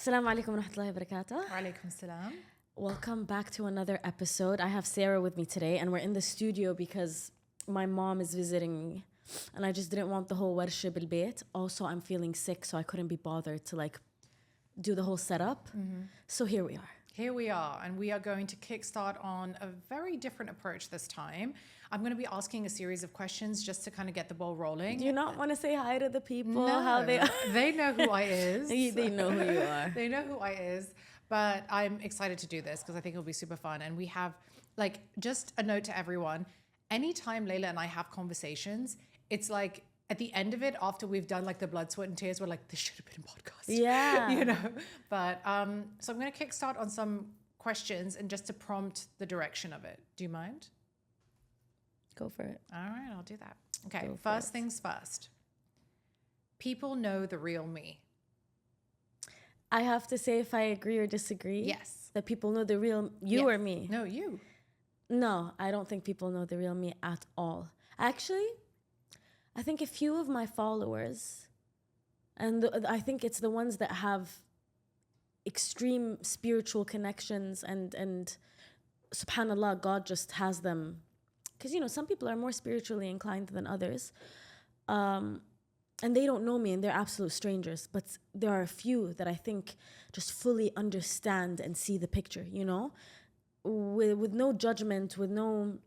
Assalamu alaikum wa rahmatullahi wa barakatuh. Wa alaikum salam. Welcome back to another episode. I have Sarah with me today, and we're in the studio because my mom is visiting me. And I just didn't want the whole warsh bil bayt. Also, I'm feeling sick, so I couldn't be bothered to do the whole setup. So here we are. Here we are, and we are going to kickstart on a very different approach this time. I'm going to be asking a series of questions just to kind of get the ball rolling. Do you not want to say hi to the people? No, How they are? they know who I is. They know who you are. They know who I is. But I'm excited to do this because I think it'll be super fun. And we have, just a note to everyone. Anytime Layla and I have conversations, it's like at the end of it, after we've done the blood, sweat, and tears, we're like, this should have been a podcast. Yeah. But so I'm going to kickstart on some questions and just to prompt the direction of it. Do you mind? Go for it. All right, I'll do that. Okay, Go for first it. things first. People know the real me. I have to say if I agree or disagree. Yes. That people know the real you or me. No, you. No, I don't think people know the real me at all. Actually, I think a few of my followers, and I think it's the ones that have extreme spiritual connections and subhanallah, God just has them. Because, some people are more spiritually inclined than others. And they don't know me and they're absolute strangers. But there are a few that I think just fully understand and see the picture, with no judgment, with no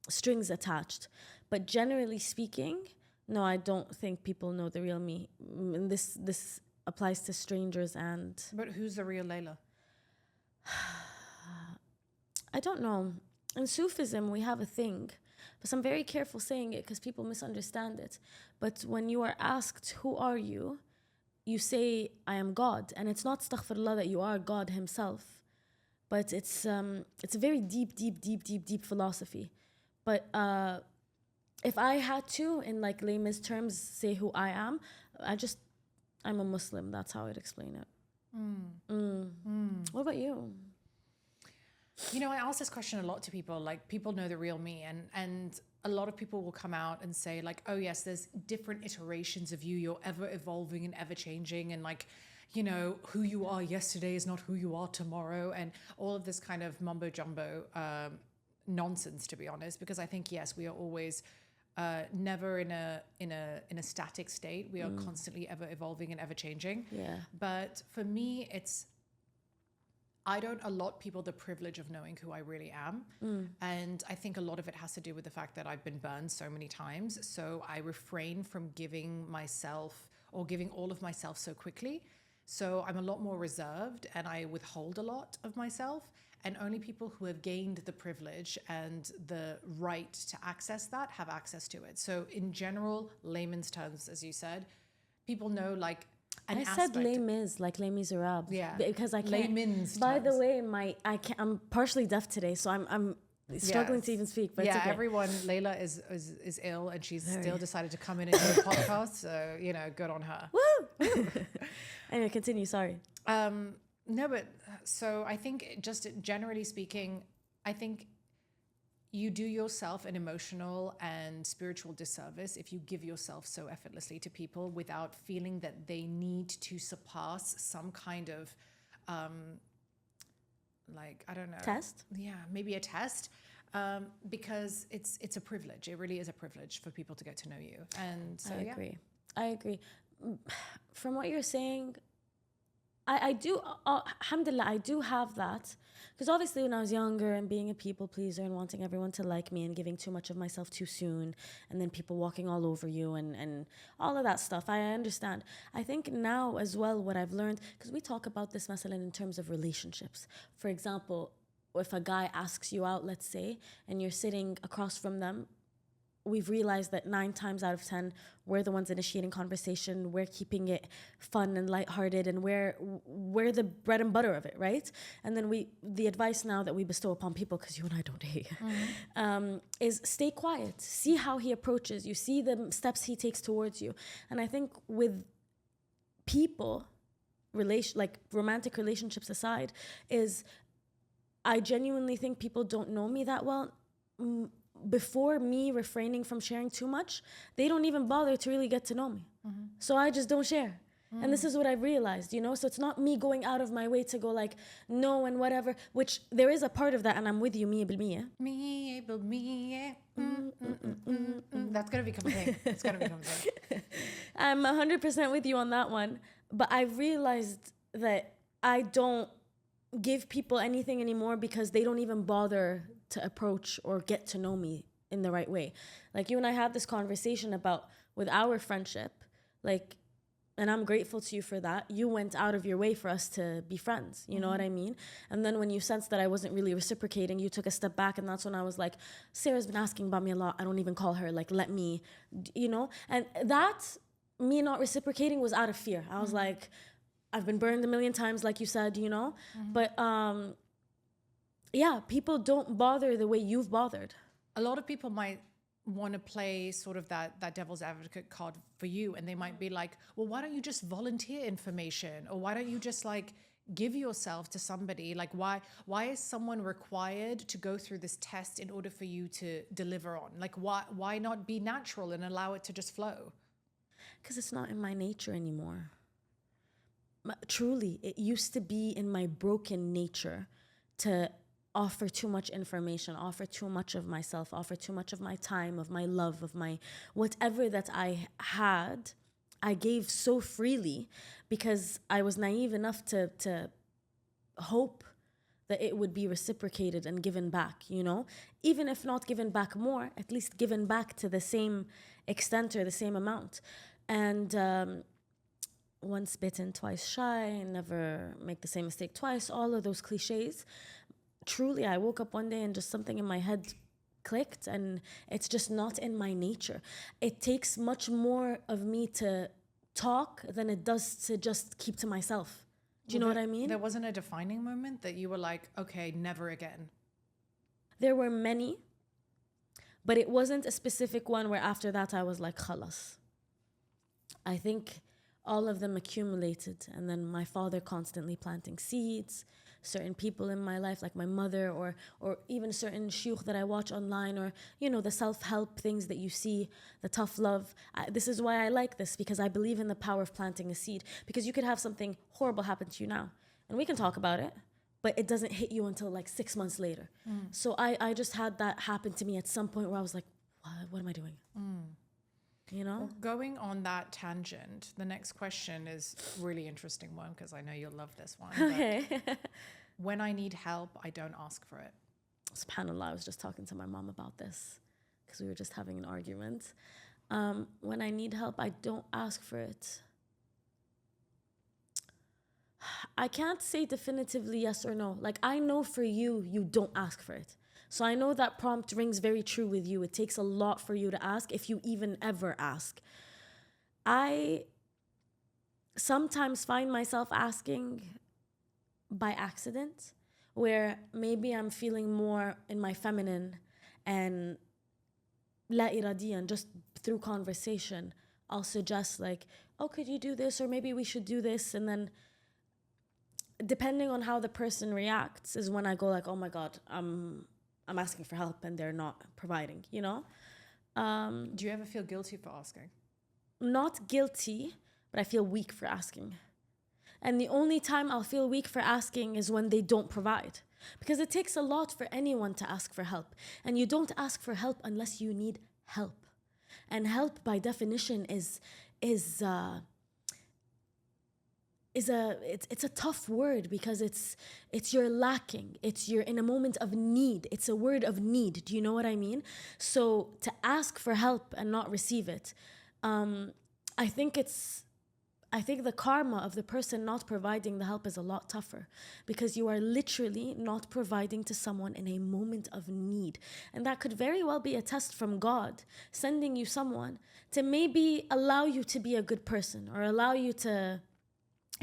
strings attached. But generally speaking, no, I don't think people know the real me. And this applies to strangers and... But who's the real Layla? I don't know. In Sufism, we have a thing. But I'm very careful saying it because people misunderstand it. But when you are asked, who are you? You say, I am God. And it's not astaghfirullah that you are God himself. But it's a very deep philosophy. But if I had to, in layman's terms, say who I am, I'm a Muslim. That's how I'd explain it. What about you? I ask this question a lot to people. People know the real me, and a lot of people will come out and say oh yes, there's different iterations of you. You're ever evolving and ever changing, and who you are yesterday is not who you are tomorrow, and all of this kind of mumbo jumbo nonsense, to be honest. Because I think yes, we are always never in a static state. We are constantly ever evolving and ever changing. Yeah. But for me, I don't allot people the privilege of knowing who I really am. And I think a lot of it has to do with the fact that I've been burned so many times. So I refrain from giving myself or giving all of myself so quickly. So I'm a lot more reserved and I withhold a lot of myself. And only people who have gained the privilege and the right to access that have access to it. So in general, layman's terms, as you said, people know I said Les Mis, like Les Miserables. Yeah. Because I can't. Layman's By terms. the way, I'm partially deaf today, so I'm struggling to even speak. But yeah, it's okay. everyone, Layla is ill and she's still decided to come in and do a podcast. So, good on her. Woo! Anyway, continue. Sorry. No, but so I think just generally speaking, I think you do yourself an emotional and spiritual disservice if you give yourself so effortlessly to people without feeling that they need to surpass some kind of, I don't know. Test? Yeah, maybe a test. Because it's a privilege. It really is a privilege for people to get to know you. And so, I agree. From what you're saying, I do, alhamdulillah, I do have that. Because obviously when I was younger and being a people pleaser and wanting everyone to like me and giving too much of myself too soon and then people walking all over you and all of that stuff, I understand. I think now as well what I've learned, because we talk about this masalan in terms of relationships. For example, if a guy asks you out, let's say, and you're sitting across from them, we've realized that 9 times out of 10, we're the ones initiating conversation, we're keeping it fun and lighthearted, and we're the bread and butter of it, right? And then the advice now that we bestow upon people, because you and I don't date, is stay quiet, see how he approaches you, see the steps he takes towards you. And I think with people, romantic relationships aside, is I genuinely think people don't know me that well. Before me refraining from sharing too much, they don't even bother to really get to know me. So I just don't share. And this is what I've realized, you know? So it's not me going out of my way to go like, no and whatever, which there is a part of that, and I'm with you, me بالمية. That's going to become a thing. It's going to become a thing. I'm 100% with you on that one. But I've realized that I don't give people anything anymore because they don't even bother to approach or get to know me in the right way. Like you and I had this conversation about with our friendship, like, and I'm grateful to you for that. You went out of your way for us to be friends. You know what I mean? And then when you sensed that I wasn't really reciprocating, you took a step back. And that's when I was like, Sarah's been asking about me a lot. I don't even call her. Like, let me, you know? And that, me not reciprocating was out of fear. I was like, I've been burned a million times, like you said, you know? But yeah, people don't bother the way you've bothered. A lot of people might want to play sort of that devil's advocate card for you, and they might be like, well, why don't you just volunteer information, or why don't you just like give yourself to somebody? Like why is someone required to go through this test in order for you to deliver on? Like why not be natural and allow it to just flow? Because it's not in my nature anymore. Truly, it used to be in my broken nature to offer too much information, offer too much of myself, offer too much of my time, of my love, of my whatever that I had, I gave so freely because I was naive enough to hope that it would be reciprocated and given back, you know? Even if not given back more, at least given back to the same extent or the same amount. And once bitten, twice shy, never make the same mistake twice, all of those cliches. Truly, I woke up one day and just something in my head clicked, and it's just not in my nature. It takes much more of me to talk than it does to just keep to myself. Do you know what I mean? There wasn't a defining moment that you were like, okay, never again. There were many, but it wasn't a specific one where after that I was like, khalas. I think all of them accumulated, and then my father constantly planting seeds, certain people in my life like my mother, or even certain shuyukh that I watch online, or you know, the self-help things that you see, the tough love. This is why I like this, because I believe in the power of planting a seed, because you could have something horrible happen to you now and we can talk about it, but it doesn't hit you until like 6 months later. So I just had that happen to me at some point where I was like, what am I doing? You know? Well, going on that tangent, the next question is a really interesting one, because I know you'll love this one. Okay. When I need help, I don't ask for it. SubhanAllah, I was just talking to my mom about this because we were just having an argument. When I need help, I don't ask for it. I can't say definitively yes or no. Like, I know for you, you don't ask for it. So I know that prompt rings very true with you. It takes a lot for you to ask, if you even ever ask. I sometimes find myself asking by accident, where maybe I'm feeling more in my feminine, and la iradiyan, just through conversation, I'll suggest like, oh, could you do this? Or maybe we should do this. And then depending on how the person reacts is when I go like, oh my God, I'm asking for help and they're not providing, you know? Do you ever feel guilty for asking? Not guilty, but I feel weak for asking. And the only time I'll feel weak for asking is when they don't provide. Because it takes a lot for anyone to ask for help. And you don't ask for help unless you need help. And help by definition is a tough word, because it's you're lacking. You're in a moment of need. It's a word of need. Do you know what I mean? So to ask for help and not receive it, I think the karma of the person not providing the help is a lot tougher, because you are literally not providing to someone in a moment of need. And that could very well be a test from God, sending you someone to maybe allow you to be a good person, or allow you to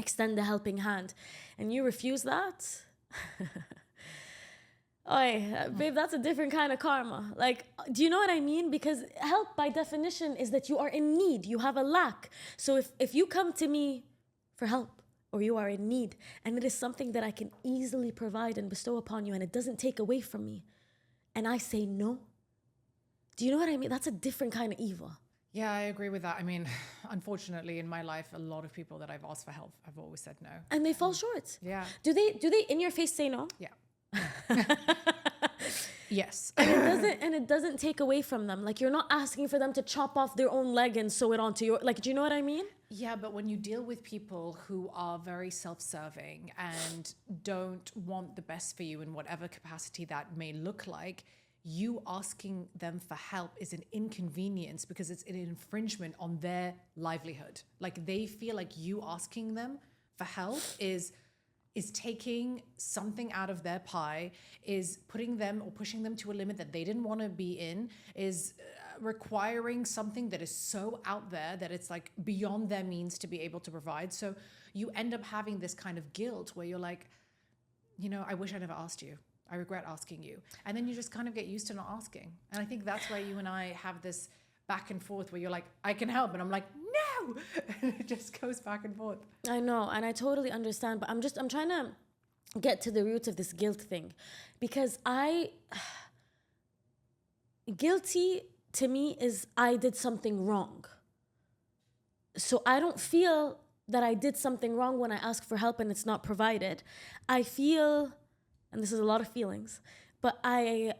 extend a helping hand, and you refuse that. Oy, babe, that's a different kind of karma. Like, do you know what I mean? Because help by definition is that you are in need, you have a lack. So if you come to me for help, or you are in need, and it is something that I can easily provide and bestow upon you, and it doesn't take away from me, and I say no, do you know what I mean? That's a different kind of evil. Yeah, I agree with that. I mean, unfortunately, in my life, a lot of people that I've asked for help, I've always said no. And they fall short. Yeah. Do they in your face say no? Yeah. Yes. And it doesn't take away from them. Like, you're not asking for them to chop off their own leg and sew it onto your, like, do you know what I mean? Yeah, but when you deal with people who are very self-serving and don't want the best for you in whatever capacity that may look like, you asking them for help is an inconvenience because it's an infringement on their livelihood. Like, they feel like you asking them for help is taking something out of their pie, is putting them or pushing them to a limit that they didn't want to be in, is requiring something that is so out there that it's like beyond their means to be able to provide. So you end up having this kind of guilt where you're like, I wish I never asked you. I regret asking you. And then you just kind of get used to not asking. And I think that's where you and I have this back and forth where you're like, I can help. And I'm like, no. And it just goes back and forth. I know, and I totally understand, but I'm trying to get to the root of this guilt thing, because guilty to me is I did something wrong. So I don't feel that I did something wrong when I ask for help and it's not provided. I feel, and this is a lot of feelings, but I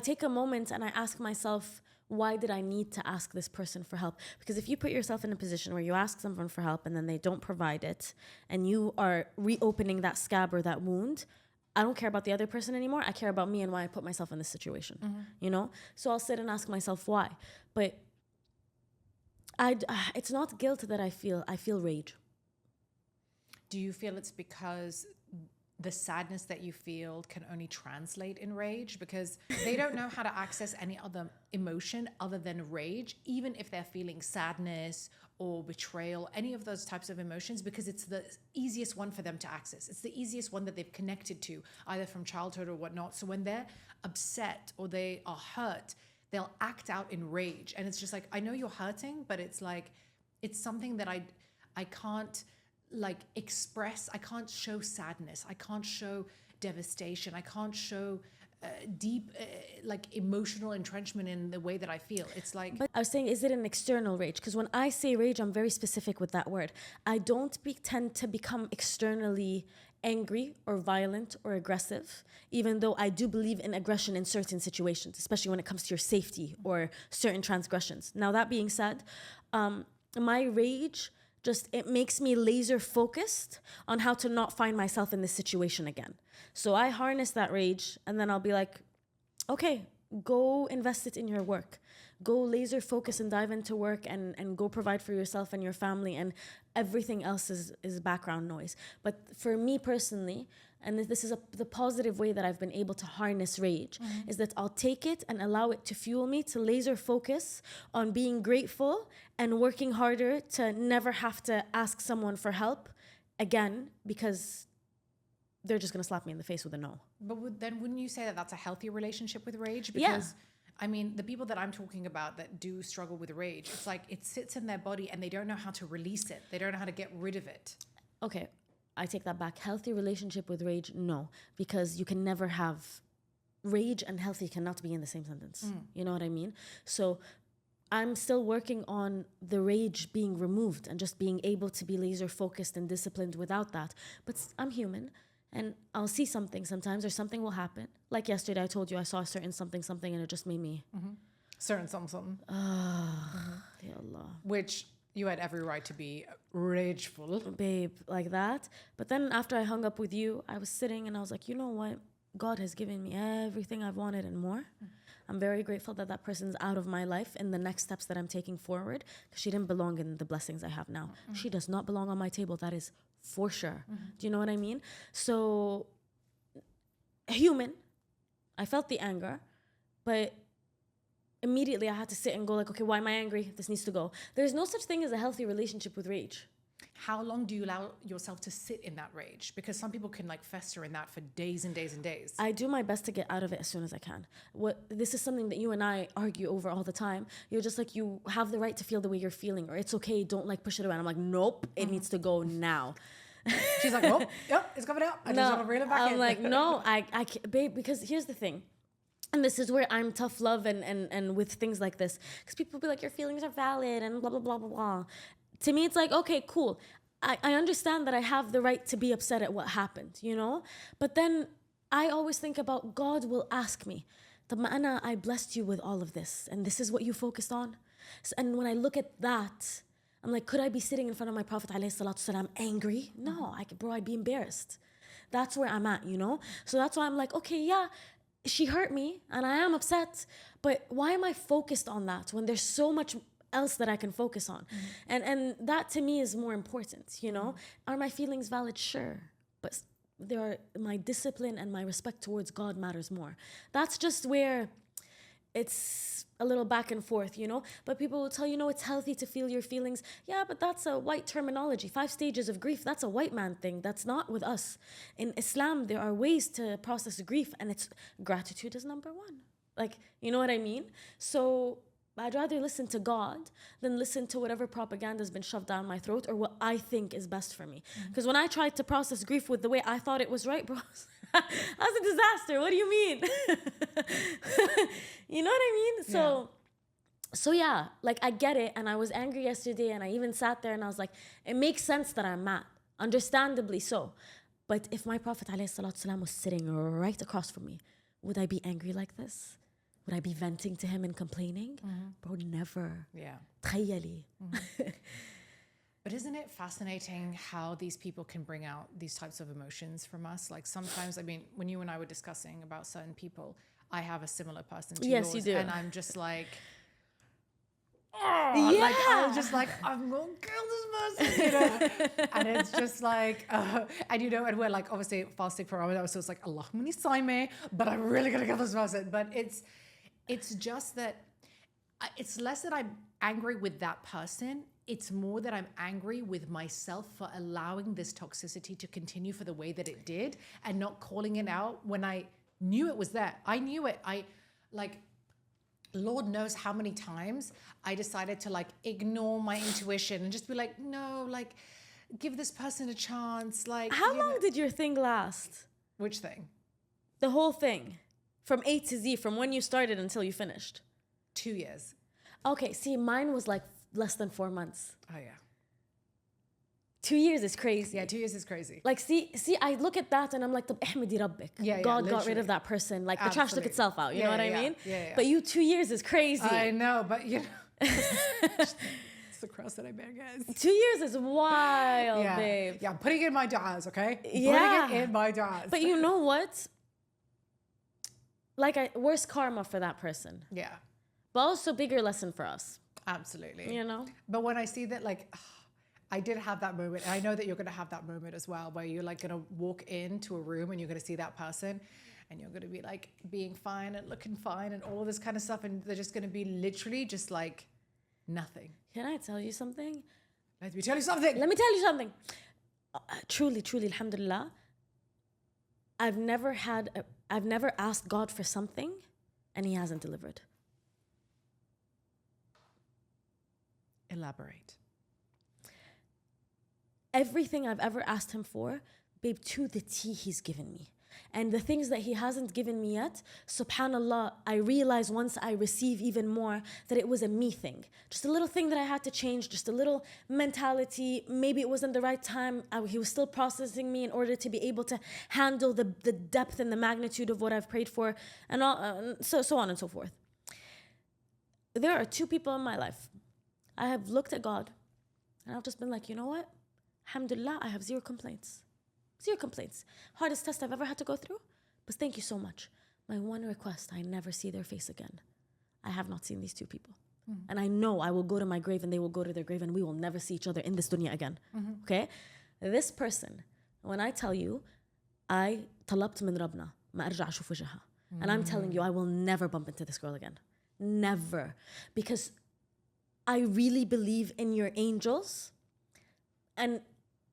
take a moment and I ask myself, why did I need to ask this person for help? Because if you put yourself in a position where you ask someone for help and then they don't provide it, and you are reopening that scab or that wound, I don't care about the other person anymore. I care about me and why I put myself in this situation, So I'll sit and ask myself why. But it's not guilt that I feel. I feel rage. Do you feel it's because the sadness that you feel can only translate in rage, because they don't know how to access any other emotion other than rage, even if they're feeling sadness or betrayal, any of those types of emotions, because it's the easiest one for them to access. It's the easiest one that they've connected to, either from childhood or whatnot. So when they're upset or they are hurt, they'll act out in rage. And it's just like, I know you're hurting, but it's like, it's something that I can't express. I can't show sadness. I can't show devastation. I can't show deep emotional entrenchment in the way that I feel. It's like, but I was saying, is it an external rage? Because when I say rage, I'm very specific with that word. I don't tend to become externally angry or violent or aggressive, even though I do believe in aggression in certain situations, especially when it comes to your safety or certain transgressions. Now, that being said, my rage it makes me laser focused on how to not find myself in this situation again. So I harness that rage, and then I'll be like, okay, go invest it in your work. Go laser focus and dive into work and go provide for yourself and your family, and everything else is background noise. But for me personally, and this is the positive way that I've been able to harness rage, is that I'll take it and allow it to fuel me to laser focus on being grateful and working harder to never have to ask someone for help again, because they're just going to slap me in the face with a no. But then wouldn't you say that that's a healthy relationship with rage? Because I mean, the people that I'm talking about that do struggle with rage, it's like it sits in their body and they don't know how to release it. They don't know how to get rid of it. Okay, I take that back. Healthy relationship with rage, no. Because you can never have... Rage and healthy cannot be in the same sentence. You know what I mean? So I'm still working on the rage being removed and just being able to be laser focused and disciplined without that. But I'm human. And I'll see something sometimes, or something will happen. Like yesterday, I told you I saw a certain something, and it just made me... Certain something. Ya Allah. Which you had every right to be rageful. Babe, like that. But then after I hung up with you, I was sitting and I was like, you know what? God has given me everything I've wanted and more. I'm very grateful that that person's out of my life in the next steps that I'm taking forward, because she didn't belong in the blessings I have now. She does not belong on my table. That is for sure. Do you know what I mean? So, human, I felt the anger, but immediately I had to sit and go like, okay, why am I angry? This needs to go. There's no such thing as a healthy relationship with rage. How long do you allow yourself to sit in that rage? Because some people can fester in that for days and days and days. I do my best to get out of it as soon as I can. This is something that you and I argue over all the time. You're just like, you have the right to feel the way you're feeling, or it's okay, don't push it away. And I'm like, nope, it needs to go now. She's like, oh, yep, it's coming out. I just want to reel it back in. I'm like, no, I can't, babe, because here's the thing. and this is where I'm tough love and with things like this. Because people be like, your feelings are valid and blah, blah, blah, blah, blah. To me, it's like, okay, cool. I understand that I have the right to be upset at what happened, you know? But then I always think about God will ask me, طب ما أنا I blessed you with all of this and this is what you focused on. And when I look at that, I'm like, could I be sitting in front of my Prophet ﷺ angry? No, bro, I'd be embarrassed. That's where I'm at, you know? So that's why I'm like, okay, yeah, she hurt me and I am upset, but why am I focused on that when there's so much else that I can focus on? And that to me is more important, you know? Are my feelings valid? Sure. But my discipline and my respect towards God matters more. That's just where it's a little back and forth, you know? But people will tell you, no, it's healthy to feel your feelings. Yeah, but that's a white terminology. 5 stages of grief, that's a white man thing. That's not with us. In Islam, there are ways to process grief, and gratitude is number 1. Like, you know what I mean? So I'd rather listen to God than listen to whatever propaganda has been shoved down my throat or what I think is best for me. Because when I tried to process grief with the way I thought it was right, bro, that's a disaster. What do you mean? You know what I mean? So yeah, like I get it. And I was angry yesterday and I even sat there and I was like, it makes sense that I'm mad. Understandably so. But if my Prophet ﷺ was sitting right across from me, would I be angry like this? Would I be venting to him and complaining? Bro, never. Yeah. تخيلي. But isn't it fascinating how these people can bring out these types of emotions from us? Like sometimes, I mean, when you and I were discussing about certain people, I have a similar person to yours. Yes, you do. And I'm just like, oh, like I was just like, I'm gonna kill this person, you know. And it's just like, and you know, and we're like obviously fasting for Ramadan, so it's like Allahumma ni saime, but I'm really gonna kill this person. But it's just that it's less that I'm angry with that person. It's more that I'm angry with myself for allowing this toxicity to continue for the way that it did and not calling it out when I knew it was there. I knew it. Lord knows how many times I decided to like ignore my intuition and just be like, no, like give this person a chance. Like, how long did your thing last? Which thing? The whole thing. From A to Z, from when you started until you finished. 2 years. Okay, see, mine was like less than 4 months. Oh yeah. 2 years is crazy. Yeah, 2 years is crazy. Like, see, I look at that and I'm like, احمدي ربك. Yeah, God got rid of that person. Like, the trash took itself out. You know what I mean? Yeah. But you, 2 years is crazy. I know, but you know. It's the cross that I bear, guys. 2 years is wild, Yeah. babe. Yeah, I'm putting it in my du'as, okay? Yeah. Putting it in my du'as. But you know what? Like, worse karma for that person. Yeah. But also bigger lesson for us. Absolutely. You know? But when I see that, like, I did have that moment, and I know that you're going to have that moment as well, where you're like going to walk into a room and you're going to see that person and you're going to be like being fine and looking fine and all this kind of stuff. And they're just going to be literally just like nothing. Can I tell you something? Let me tell you something. Let me tell you something. Truly, alhamdulillah, I've never asked God for something and he hasn't delivered. Elaborate. Everything I've ever asked him for, babe, to the T he's given me. And the things that he hasn't given me yet, subhanallah, I realized once I receive even more that it was a me thing. Just a little thing that I had to change, just a little mentality. Maybe it wasn't the right time. He was still processing me in order to be able to handle the depth and the magnitude of what I've prayed for, and all, so on and so forth. There are 2 people in my life. I have looked at God and I've just been like, you know what? Alhamdulillah, I have 0 complaints. 0 complaints. Hardest test I've ever had to go through. But thank you so much. My one request, I never see their face again. I have not seen these 2 people. And I know I will go to my grave and they will go to their grave and we will never see each other in this dunya again. Okay? This person, when I tell you, I طلبت من ربنا ما أرجع أشوف وجهها. And I'm telling you, I will never bump into this girl again. Never. Because I really believe in your angels. And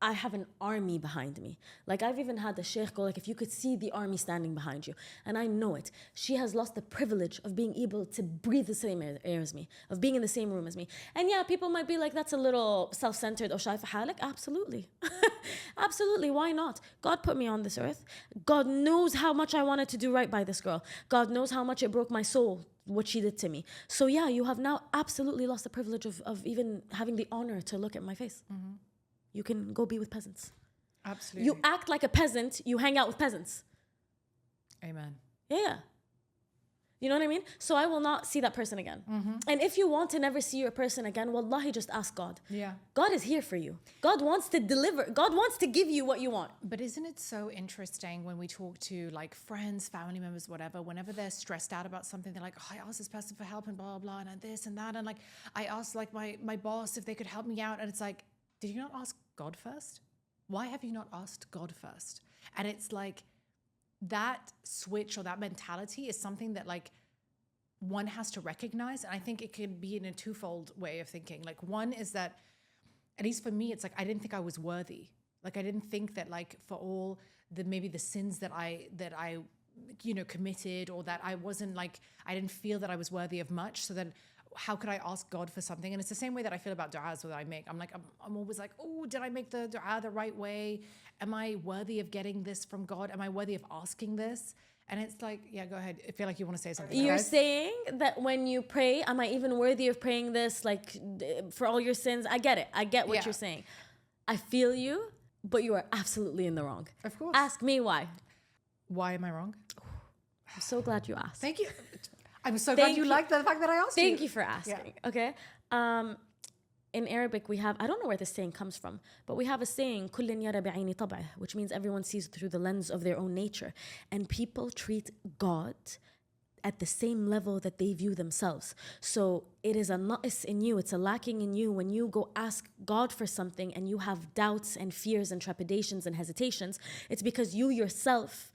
I have an army behind me. Like I've even had the sheikh go like, if you could see the army standing behind you, and I know it. She has lost the privilege of being able to breathe the same air as me, of being in the same room as me. And yeah, people might be like, that's a little self-centered or shayfa halik. Absolutely. Absolutely. Why not? God put me on this earth. God knows how much I wanted to do right by this girl. God knows how much it broke my soul, what she did to me. So yeah, you have now absolutely lost the privilege of even having the honor to look at my face. You can go be with peasants. Absolutely. You act like a peasant, you hang out with peasants. Amen. Yeah. You know what I mean? So I will not see that person again. And if you want to never see your person again, wallahi, just ask God. Yeah. God is here for you. God wants to deliver. God wants to give you what you want. But isn't it so interesting when we talk to like friends, family members, whatever, whenever they're stressed out about something, they're like, oh, I asked this person for help and blah, blah, and this and that. And like, I asked like my boss if they could help me out. And it's like, did you not ask God first? Why have you not asked God first? And it's like that switch or that mentality is something that like one has to recognize. And I think it can be in a twofold way of thinking. Like one is that, at least for me, it's like I didn't think I was worthy. Like I didn't think that like for all the maybe the sins that I committed, or that I wasn't like, I didn't feel that I was worthy of much. So then how could I ask God for something? And it's the same way that I feel about du'as that I make. I'm like, I'm always like, oh, did I make the du'a the right way? Am I worthy of getting this from God? Am I worthy of asking this? And it's like, yeah, go ahead. I feel like you want to say something. You're saying that when you pray, am I even worthy of praying this? Like for all your sins? I get it. I get what you're saying. I feel you, but you are absolutely in the wrong. Of course. Ask me why. Why am I wrong? I'm so glad you asked. Thank you. I'm so glad you liked the fact that I asked you. Thank you for asking. Yeah. Okay. In Arabic, we have, I don't know where this saying comes from, but we have a saying, كُلٍّ يَرَى بِعَيْنِ طَبْعِهِ, which means everyone sees through the lens of their own nature. And people treat God at the same level that they view themselves. So it is a naqs in you, it's a lacking in you when you go ask God for something and you have doubts and fears and trepidations and hesitations. It's because you yourself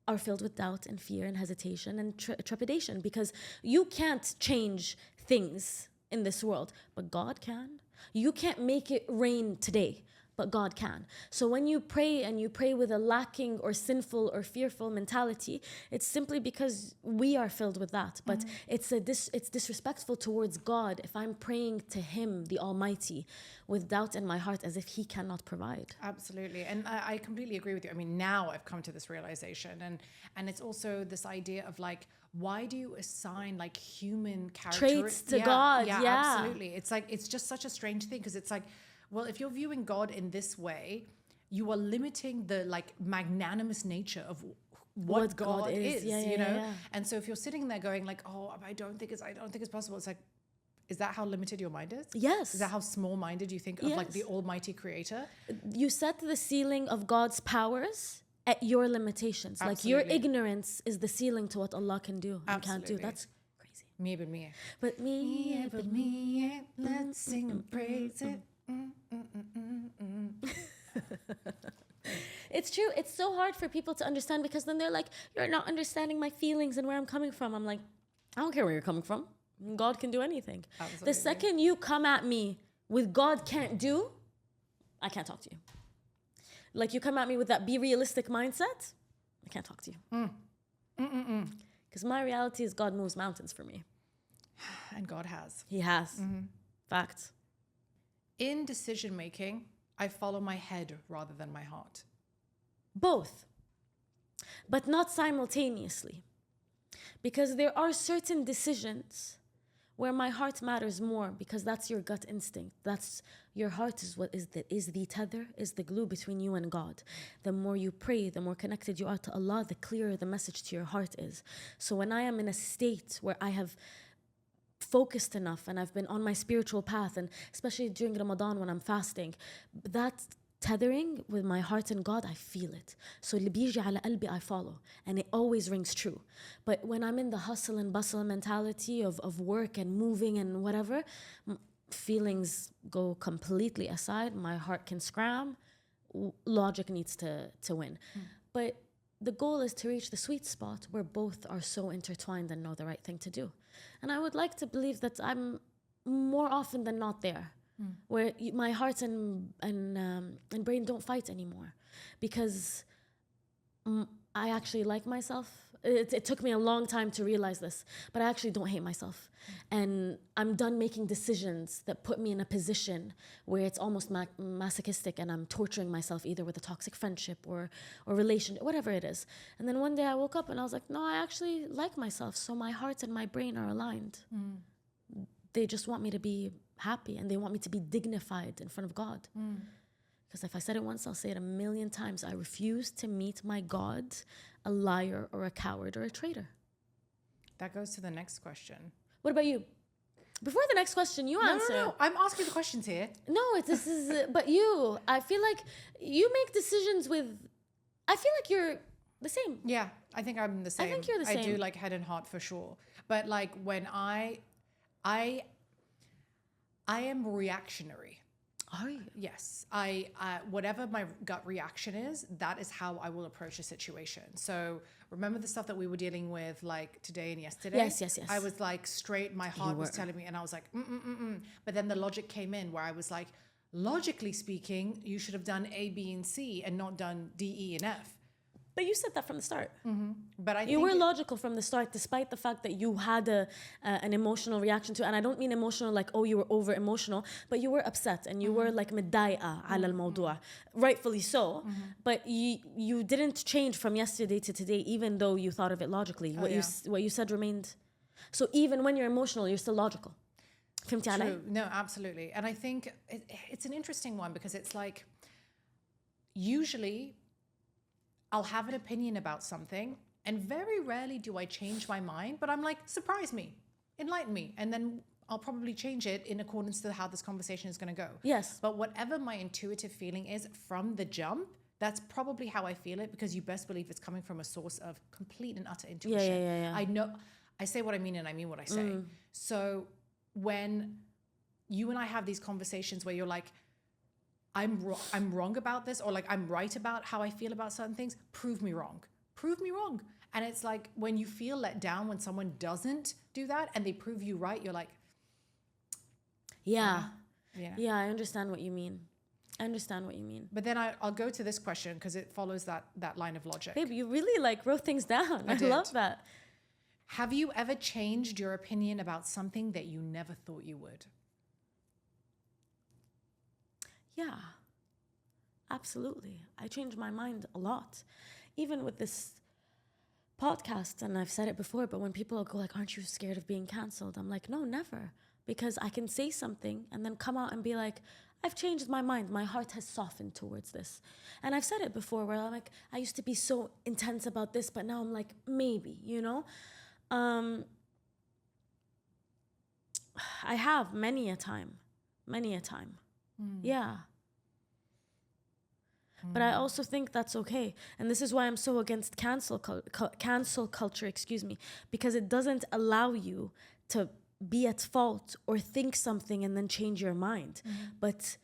are filled with doubt and fear and hesitation and trepidation, because you can't change things in this world, but God can. You can't make it rain today, but God can. So when you pray and you pray with a lacking or sinful or fearful mentality, it's simply because we are filled with that. But it's disrespectful towards God if I'm praying to Him, the Almighty, with doubt in my heart as if He cannot provide. Absolutely. And I completely agree with you. I mean, now I've come to this realization. And it's also this idea of like, why do you assign like human traits to God? Yeah, absolutely. It's like, it's just such a strange thing, because it's like, well, if you're viewing God in this way, you are limiting the like magnanimous nature of what God is, you know? Yeah. And so if you're sitting there going like, oh, I don't think it's possible. It's like, is that how limited your mind is? Yes. Is that how small-minded you think of like the almighty creator? You set the ceiling of God's powers at your limitations. Absolutely. Like your ignorance is the ceiling to what Allah can do and can't do. That's crazy. Me but me. But me, but me, let's sing and praise it. It's true. It's so hard for people to understand, because then they're like, you're not understanding my feelings and where I'm coming from. I'm like, I don't care where you're coming from. God can do anything. Absolutely. The second you come at me with God can't do, I can't talk to you. Like you come at me with that be realistic mindset, I can't talk to you. Because my reality is God moves mountains for me. And God has. He has. Fact. In decision making, I follow my head rather than my heart. Both, but not simultaneously. Because there are certain decisions where my heart matters more, because that's your gut instinct. That's your heart is what is the tether, is the glue between you and God. The more you pray, the more connected you are to Allah, the clearer the message to your heart is. So when I am in a state where I have focused enough and I've been on my spiritual path, and especially during Ramadan when I'm fasting, that tethering with my heart and God, I feel it. So اللي بيجي على قلبي I follow, and it always rings true. But when I'm in the hustle and bustle mentality of work and moving and whatever, feelings go completely aside. My heart can scram. Logic needs to win. But the goal is to reach the sweet spot where both are so intertwined and know the right thing to do. And I would like to believe that I'm more often than not there. where my heart and brain don't fight anymore, because I actually like myself. It took me a long time to realize this, but I actually don't hate myself. And I'm done making decisions that put me in a position where it's almost masochistic, and I'm torturing myself either with a toxic friendship or relation, whatever it is. And then one day I woke up and I was like, no, I actually like myself. So my heart and my brain are aligned. They just want me to be happy, and they want me to be dignified in front of God. Because if I said it once, I'll say it a million times. I refuse to meet my God a liar or a coward or a traitor. That goes to the next question. What about you? Before the next question, you answer. No. I'm asking the questions here. No, this is, but you, I feel like you make decisions with, I feel like you're the same. Yeah, I think I'm the same. I think you're the same. I do like head and heart for sure. But like when I am reactionary. Are you? Yes. I whatever my gut reaction is, that is how I will approach a situation. So remember the stuff that we were dealing with like today and yesterday? Yes. I was like straight, my heart was telling me, and I was like, But then the logic came in where I was like, logically speaking, you should have done A, B, and C and not done D, E, and F. But you said that from the start. But you were logical from the start, despite the fact that you had an emotional reaction to it. And I don't mean emotional like, oh, you were over emotional, but you were upset and you were like متضايقة على الموضوع, rightfully so. But you didn't change from yesterday to today, even though you thought of it logically. What you said remained. So even when you're emotional, you're still logical. فهمتي علي? True. No, absolutely. And I think it's an interesting one, because it's like, usually I'll have an opinion about something, and very rarely do I change my mind, but I'm like, surprise me, enlighten me, and then I'll probably change it in accordance to how this conversation is going to go. Yes. But whatever my intuitive feeling is from the jump, that's probably how I feel it, because you best believe it's coming from a source of complete and utter intuition. Yeah. I know, I say what I mean and I mean what I say. So when you and I have these conversations where you're like, I'm wrong about this, or like I'm right about how I feel about certain things, prove me wrong. And it's like when you feel let down when someone doesn't do that and they prove you right, you're like, yeah, I understand what you mean. But then I'll go to this question, because it follows that line of logic. Babe, you really like wrote things down. I love that. Have you ever changed your opinion about something that you never thought you would? Yeah, absolutely. I change my mind a lot. Even with this podcast, and I've said it before, but when people go like, aren't you scared of being canceled? I'm like, no, never. Because I can say something and then come out and be like, I've changed my mind. My heart has softened towards this. And I've said it before where I'm like, I used to be so intense about this, but now I'm like, maybe, you know? I have many a time. Yeah. But I also think that's okay. And this is why I'm so against cancel culture, because it doesn't allow you to be at fault or think something and then change your mind. But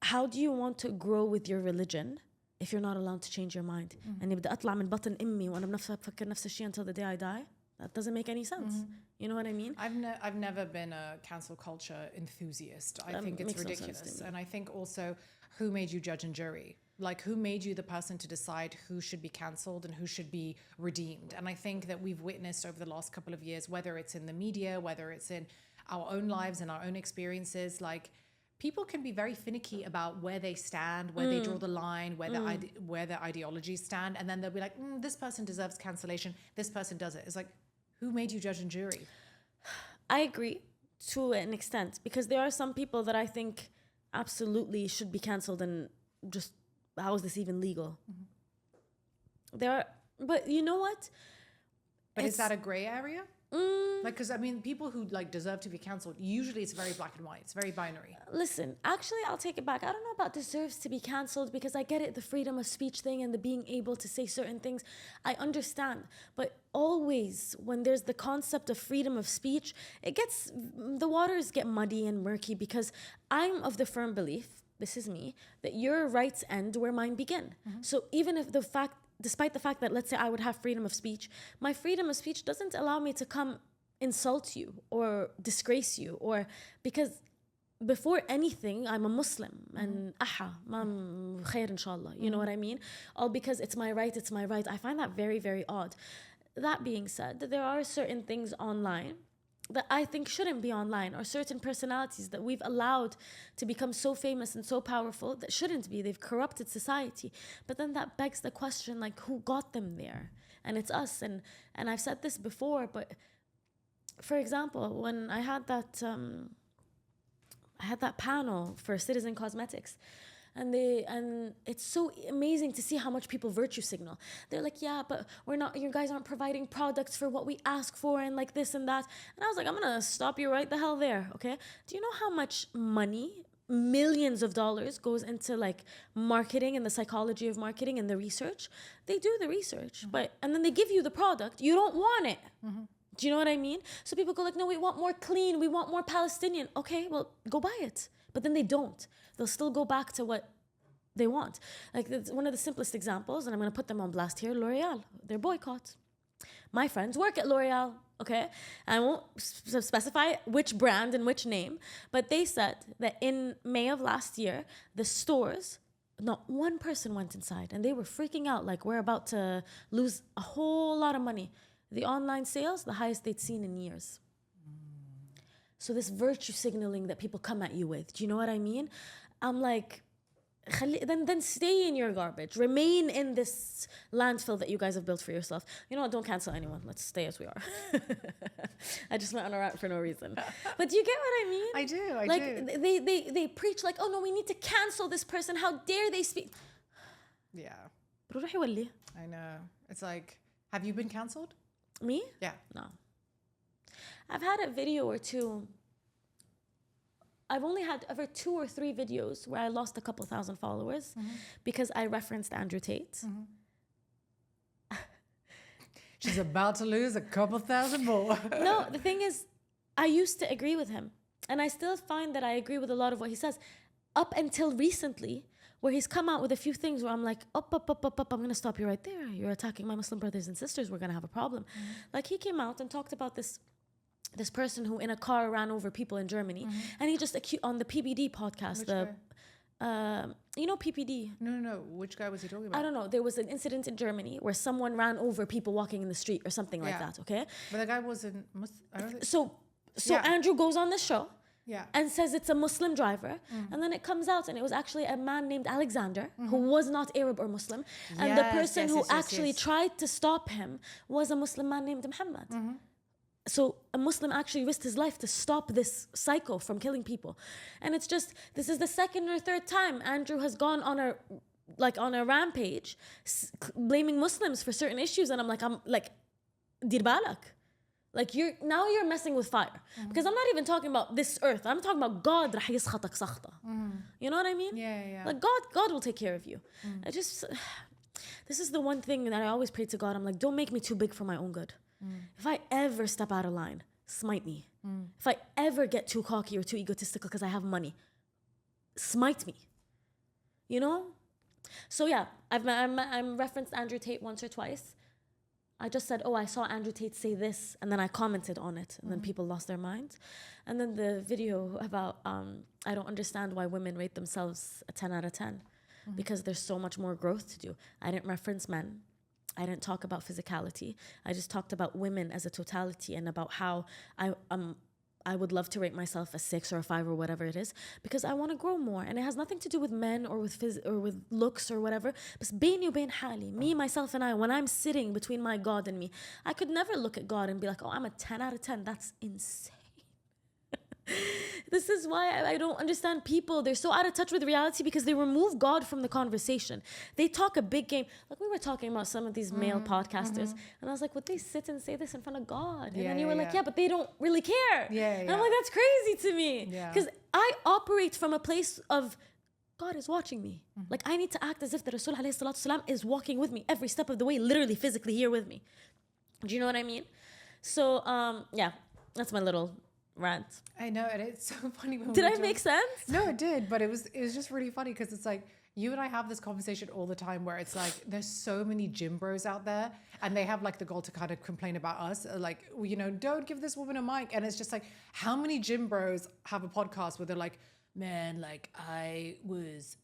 how do you want to grow with your religion if you're not allowed to change your mind? And بدي أطلع من بطن أمي وأنا بفكر نفس الشيء until the day I die? That doesn't make any sense. You know what I mean? I've never been a cancel culture enthusiast. I think it's ridiculous. And I think also, who made you judge and jury? Like, who made you the person to decide who should be cancelled and who should be redeemed? And I think that we've witnessed over the last couple of years, whether it's in the media, whether it's in our own lives and our own experiences, like, people can be very finicky about where they stand, where they draw the line, where their ideologies stand. And then they'll be like, this person deserves cancellation. This person does it. It's like, who made you judge and jury? I agree to an extent, because there are some people that I think absolutely should be cancelled, and just, how is this even legal? But you know what? But is that a gray area? Like, because I mean, people who like deserve to be cancelled, usually it's very black and white. It's very binary. Listen, actually, I'll take it back. I don't know about deserves to be cancelled, because I get it, the freedom of speech thing and the being able to say certain things. I understand. But always, when there's the concept of freedom of speech, the waters get muddy and murky, because I'm of the firm belief, this is me, that your rights end where mine begin. So even if despite the fact that, let's say, I would have freedom of speech, my freedom of speech doesn't allow me to come insult you or disgrace you, or because before anything, I'm a Muslim and khair inshallah. You know what I mean? All because it's my right, it's my right. I find that very, very odd. That being said, there are certain things online that I think shouldn't be online, or certain personalities that we've allowed to become so famous and so powerful that shouldn't be. They've corrupted society. But then that begs the question, like, who got them there? And it's us. And I've said this before, but for example, when I had that panel for Citizen Cosmetics, and it's so amazing to see how much people virtue signal. They're like, yeah, but you guys aren't providing products for what we ask for, and like this and that. And I was like, I'm gonna stop you right the hell there, okay? Do you know how much money, millions of dollars, goes into like marketing and the psychology of marketing and the research? They do the research, and then they give you the product. You don't want it. Do you know what I mean? So people go like, no, we want more clean, we want more Palestinian. Okay, well, go buy it. But then they don't. They'll still go back to what they want. Like, one of the simplest examples, and I'm going to put them on blast here, L'Oreal, their boycott. My friends work at L'Oreal, okay? I won't specify which brand and which name, but they said that in May of last year, the stores, not one person went inside, and they were freaking out like we're about to lose a whole lot of money. The online sales, the highest they'd seen in years. So this virtue signaling that people come at you with, do you know what I mean? I'm like, then stay in your garbage. Remain in this landfill that you guys have built for yourself. You know what? Don't cancel anyone. Let's stay as we are. I just went on a rant for no reason. But do you get what I mean? I do. I do. They preach like, oh no, we need to cancel this person. How dare they speak? Yeah. I know. It's like, have you been cancelled? Me? Yeah. No. I've had a video or two. I've only had ever 2 or 3 videos where I lost a couple thousand followers because I referenced Andrew Tate. She's about to lose a couple thousand more. No, the thing is, I used to agree with him. And I still find that I agree with a lot of what he says. Up until recently, where he's come out with a few things where I'm like, up, I'm going to stop you right there. You're attacking my Muslim brothers and sisters. We're going to have a problem. Like, he came out and talked about this person who in a car ran over people in Germany. And he just accused, on the PBD podcast, you know PPD? No. Which guy was he talking about? I don't know. There was an incident in Germany where someone ran over people walking in the street or something like that, okay? But the guy wasn't Muslim. So Andrew goes on the show. Yeah. And says it's a Muslim driver. And then it comes out and it was actually a man named Alexander who was not Arab or Muslim. And the person who actually tried to stop him was a Muslim man named Muhammad. So a Muslim actually risked his life to stop this psycho from killing people. And it's just, this is the 2nd or 3rd time Andrew has gone on a rampage blaming Muslims for certain issues. And I'm like, dir balak. Like, you're messing with fire. Because I'm not even talking about this earth. I'm talking about God رح يسخطك سخطة. You know what I mean? Yeah. Like, God will take care of you. This is the one thing that I always pray to God. I'm like, don't make me too big for my own good. If I ever step out of line, smite me. If I ever get too cocky or too egotistical because I have money, smite me. You know? So yeah, I'm referenced Andrew Tate once or twice. I just said, oh, I saw Andrew Tate say this, and then I commented on it, and then people lost their minds. And then the video about, I don't understand why women rate themselves a 10 out of 10, because there's so much more growth to do. I didn't reference men. I didn't talk about physicality. I just talked about women as a totality and about how I would love to rate myself a 6 or a 5 or whatever it is, because I want to grow more. And it has nothing to do with men or with looks or whatever. But بيني وبين حالي, me, myself, and I, when I'm sitting between my God and me, I could never look at God and be like, oh, I'm a 10 out of 10. That's insane. This is why I don't understand people. They're so out of touch with reality because they remove God from the conversation. They talk a big game. Like, we were talking about some of these male podcasters, and I was like, would they sit and say this in front of God? And then you were like, yeah, but they don't really care. And I'm like, that's crazy to me. Because I operate from a place of God is watching me. Like, I need to act as if the Rasul alayhi salatu salam is walking with me every step of the way, literally, physically here with me. Do you know what I mean? So, yeah, that's my little rant. I know, and it's so funny. Did I make sense? No, it did, but it was just really funny because it's like, you and I have this conversation all the time where it's like, there's so many gym bros out there and they have like the goal to kind of complain about us. Like, you know, don't give this woman a mic. And it's just like, how many gym bros have a podcast where they're like, man, like I was,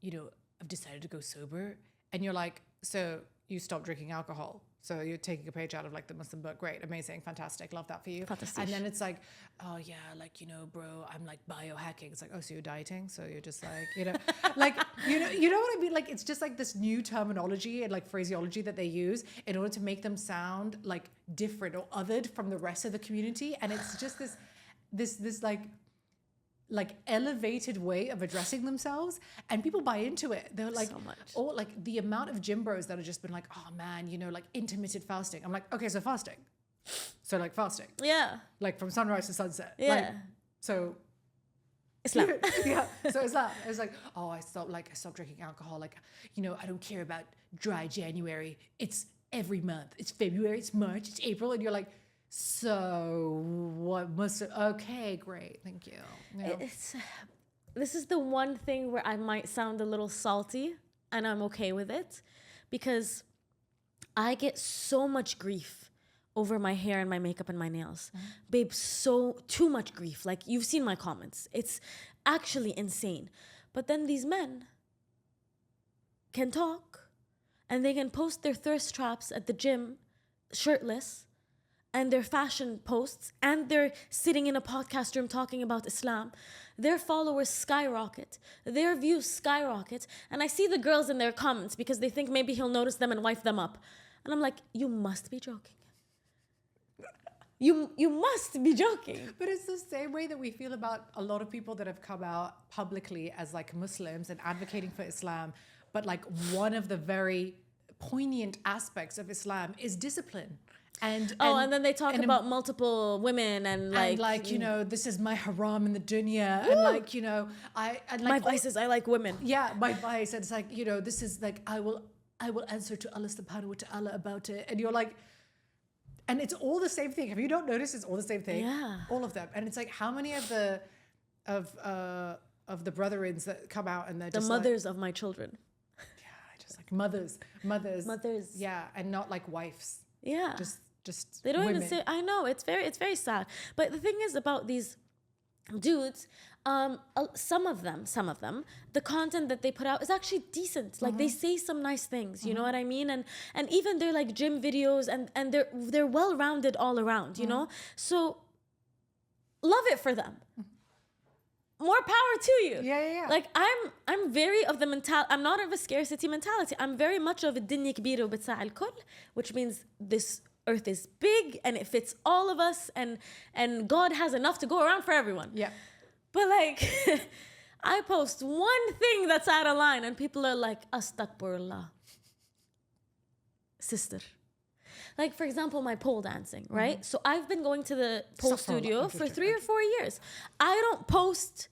you know, I've decided to go sober. And you're like, so you stopped drinking alcohol. So you're taking a page out of like the Muslim book. Great, amazing, fantastic. Love that for you. Fantastic. And then it's like, oh yeah, like, you know, bro, I'm like biohacking. It's like, oh, so you're dieting? So you're just like, you know, like, you know what I mean? Like, it's just like this new terminology and like phraseology that they use in order to make them sound like different or othered from the rest of the community. And it's just this like elevated way of addressing themselves, and people buy into it. They're like, So much. or like the amount of gym bros that have just been like, oh man, you know, like intermittent fasting. I'm like, okay, so fasting. So like fasting. Yeah. Like from sunrise to sunset. Yeah. Like, so Islam. yeah. So Islam. It's like, oh, I stopped drinking alcohol. Like, you know, I don't care about dry January. It's every month. It's February, it's March, it's April. And you're like, so what must it, okay, great. Thank you. You know? This is the one thing where I might sound a little salty, and I'm okay with it, because I get so much grief over my hair and my makeup and my nails. Babe, so too much grief. Like, you've seen my comments. It's actually insane. But then these men can talk, and they can post their thirst traps at the gym shirtless, and their fashion posts, and they're sitting in a podcast room talking about Islam. Their followers skyrocket, their views skyrocket, and I see the girls in their comments because they think maybe he'll notice them and wife them up. And I'm like, you must be joking. You must be joking. But it's the same way that we feel about a lot of people that have come out publicly as like Muslims and advocating for Islam. But like, one of the very poignant aspects of Islam is discipline. And then they talk about multiple women and like, you know, this is my haram in the dunya. Woo! And like, you know, my vice is I like women. Yeah, my vice. And it's like, you know, this is like, I will answer to Allah subhanahu wa ta'ala about it. And you're like, and it's all the same thing. Have you not noticed it's all the same thing? Yeah. All of them. And it's like, how many of the brethrens that come out and they're the just mothers of my children. Yeah, just like mothers. Mothers. Yeah, and not like wives. Yeah. Just they don't women. even say. I know, it's very sad. But the thing is about these dudes, some of them, the content that they put out is actually decent. Like, they say some nice things, you know what I mean? And even their like gym videos, and they're well rounded all around, you know. So love it for them. More power to you. Yeah. Like, I'm very of the mentality. I'm not of a scarcity mentality. I'm very much of a الدنيا كبيرة وبتسع الكل, which means this earth is big and it fits all of us, and God has enough to go around for everyone. Yeah. But like, I post one thing that's out of line and people are like, astaghfirullah. Sister. Like, for example, my pole dancing, right? So I've been going to the pole studio for 3 or 4 years. I don't post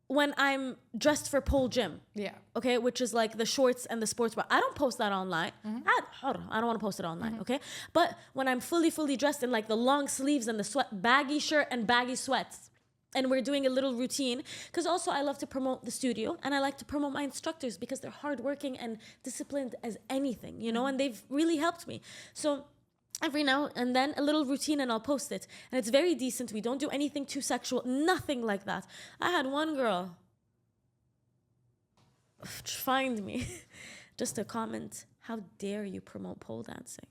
when I'm dressed for pole gym. Yeah. Okay, which is like the shorts and the sports bra. I don't post that online. I don't want to post it online, okay? But when I'm fully dressed in like the long sleeves and the baggy shirt and baggy sweats, and we're doing a little routine, because also I love to promote the studio, and I like to promote my instructors because they're hardworking and disciplined as anything, you know, and they've really helped me. So every now and then a little routine, and I'll post it, and it's very decent. We don't do anything too sexual, nothing like that. I had one girl find me just to comment, how dare you promote pole dancing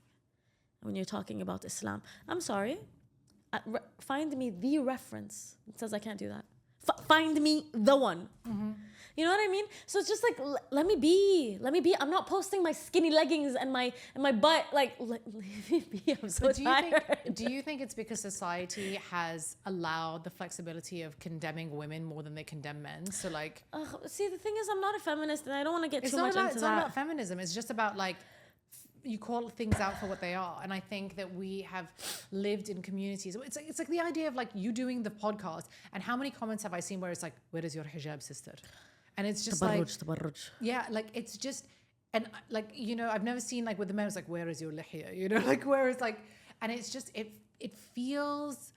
when you're talking about Islam? I'm sorry. Find me the reference. It says I can't do that. Find me the one. You know what I mean? So it's just like, let me be. I'm not posting my skinny leggings and my butt. Like, let me be. I'm so tired. Do you think it's because society has allowed the flexibility of condemning women more than they condemn men? So like, see, the thing is, I'm not a feminist, and I don't want to get too much into that. It's not about feminism. It's just about like, you call things out for what they are. And I think that we have lived in communities. It's like the idea of like you doing the podcast, and how many comments have I seen where it's like, where is your hijab, sister? And it's just tabarruj. Yeah, like it's just, and like, you know, I've never seen like with the men, it's like, where is your lihya? You know, like where is like, and it's just, it feels,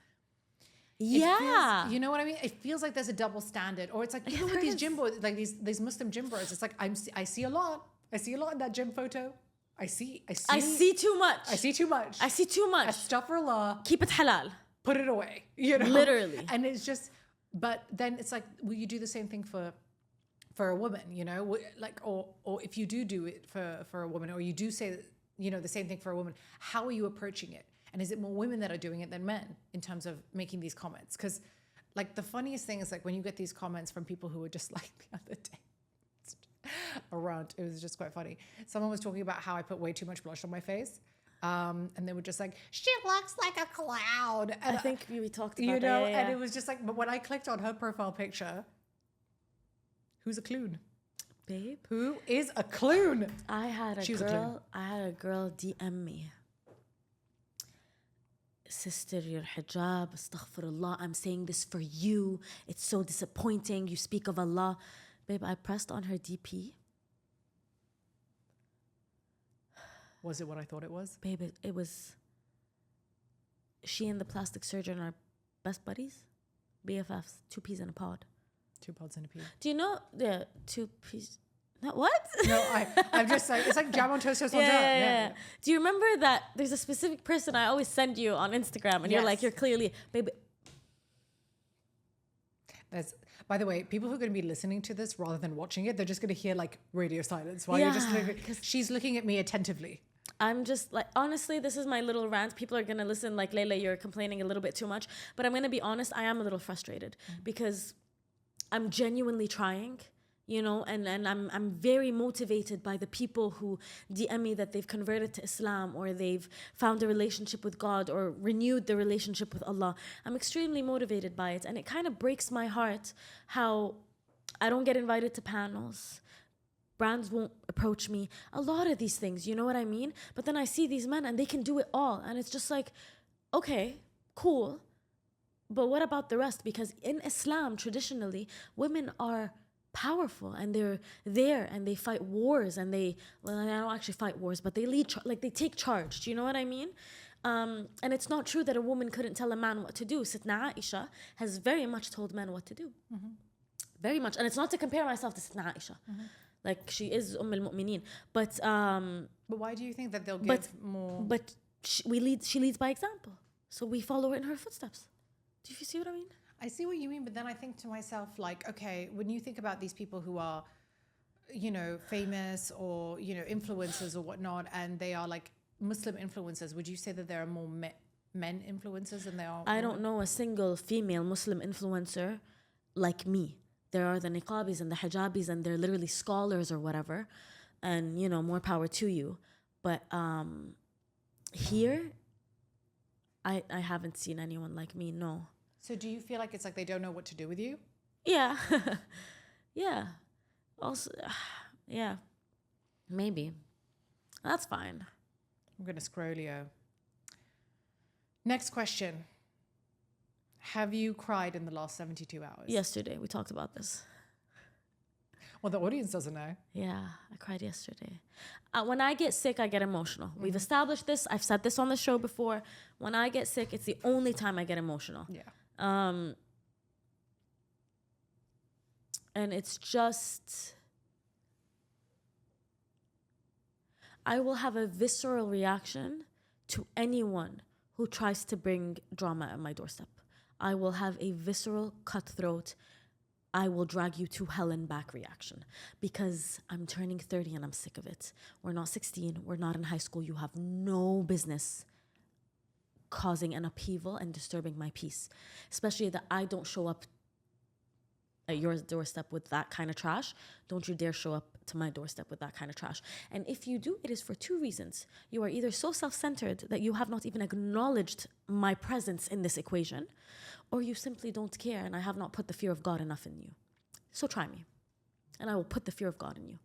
Yeah. You know what I mean? It feels like there's a double standard, or it's like even with these gym boys, like these Muslim gym bros. It's like I see a lot. I see a lot in that gym photo. I see too much. I see too much. I see too much. Astaghfirullah. Keep it halal. Put it away. You know, Literally. And it's just, but then it's like, will you do the same thing for a woman? You know, like, or if you do it for a woman, or you do say, you know, the same thing for a woman, how are you approaching it? And is it more women that are doing it than men in terms of making these comments? Because like the funniest thing is like when you get these comments from people who are just like the other day around, it was just quite funny. Someone was talking about how I put way too much blush on my face. And they were just like, she looks like a cloud. And I think we talked about you know, that. and it was just like, but when I clicked on her profile picture, who's a clune? Babe, Who is a clune? I had a girl DM me. Sister, your hijab, astaghfirullah, I'm saying this for you. It's so disappointing. You speak of Allah. Babe, I pressed on her DP. Was it what I thought it was? Babe, it was... She and the plastic surgeon are best buddies. BFFs, 2 peas in a pod. 2 pods in a pea. Do you know the 2 peas... No, what? No, I'm just like, it's like jam on toast, toast on jam. Yeah. Do you remember that there's a specific person I always send you on Instagram and you're like, you're clearly... Babe... By the way, people who are going to be listening to this rather than watching it, they're just going to hear like radio silence while you're just looking. She's looking at me attentively. I'm just like, honestly, this is my little rant. People are going to listen like, Layla, you're complaining a little bit too much. But I'm going to be honest, I am a little frustrated because I'm genuinely trying, you know, and I'm very motivated by the people who DM me that they've converted to Islam or they've found a relationship with God or renewed the relationship with Allah. I'm extremely motivated by it. And it kind of breaks my heart how I don't get invited to panels. Brands won't approach me. A lot of these things, you know what I mean? But then I see these men and they can do it all. And it's just like, okay, cool. But what about the rest? Because in Islam, traditionally, women are powerful and they're there and they fight wars and they don't actually fight wars, but they lead, they take charge. Do you know what I mean? And it's not true that a woman couldn't tell a man what to do. Sitna Aisha has very much told men what to do. Mm-hmm. Very much. And it's not to compare myself to Sitna Aisha. Mm-hmm. Like she is al-Mu'mineen. But why do you think that they'll give more? But she leads by example. So we follow her in her footsteps. Do you see what I mean? I see what you mean, but then I think to myself, like, okay, when you think about these people who are, you know, famous or, you know, influencers or whatnot, and they are like Muslim influencers, would you say that there are more men influencers than there are? I don't know a single female Muslim influencer like me. There are the niqabis and the hijabis and they're literally scholars or whatever. And, you know, more power to you. But here, I haven't seen anyone like me, no. So do you feel like it's like they don't know what to do with you? Yeah. Yeah. Also, yeah. Maybe. That's fine. I'm going to scrollio. Next question. Have you cried in the last 72 hours? Yesterday, we talked about this. Well, the audience doesn't know. Yeah, I cried yesterday. When I get sick, I get emotional. Mm-hmm. We've established this. I've said this on the show before. When I get sick, it's the only time I get emotional. Yeah. And it's just... I will have a visceral reaction to anyone who tries to bring drama at my doorstep. I will have a visceral, cutthroat, I will drag you to hell and back reaction because I'm turning 30 and I'm sick of it. We're not 16. We're not in high school. You have no business causing an upheaval and disturbing my peace, especially that I don't show up at your doorstep with that kind of trash. Don't you dare show up to my doorstep with that kind of trash. And if you do, it is for 2 reasons. You are either so self-centered that you have not even acknowledged my presence in this equation, or you simply don't care and I have not put the fear of God enough in you. So try me and I will put the fear of God in you.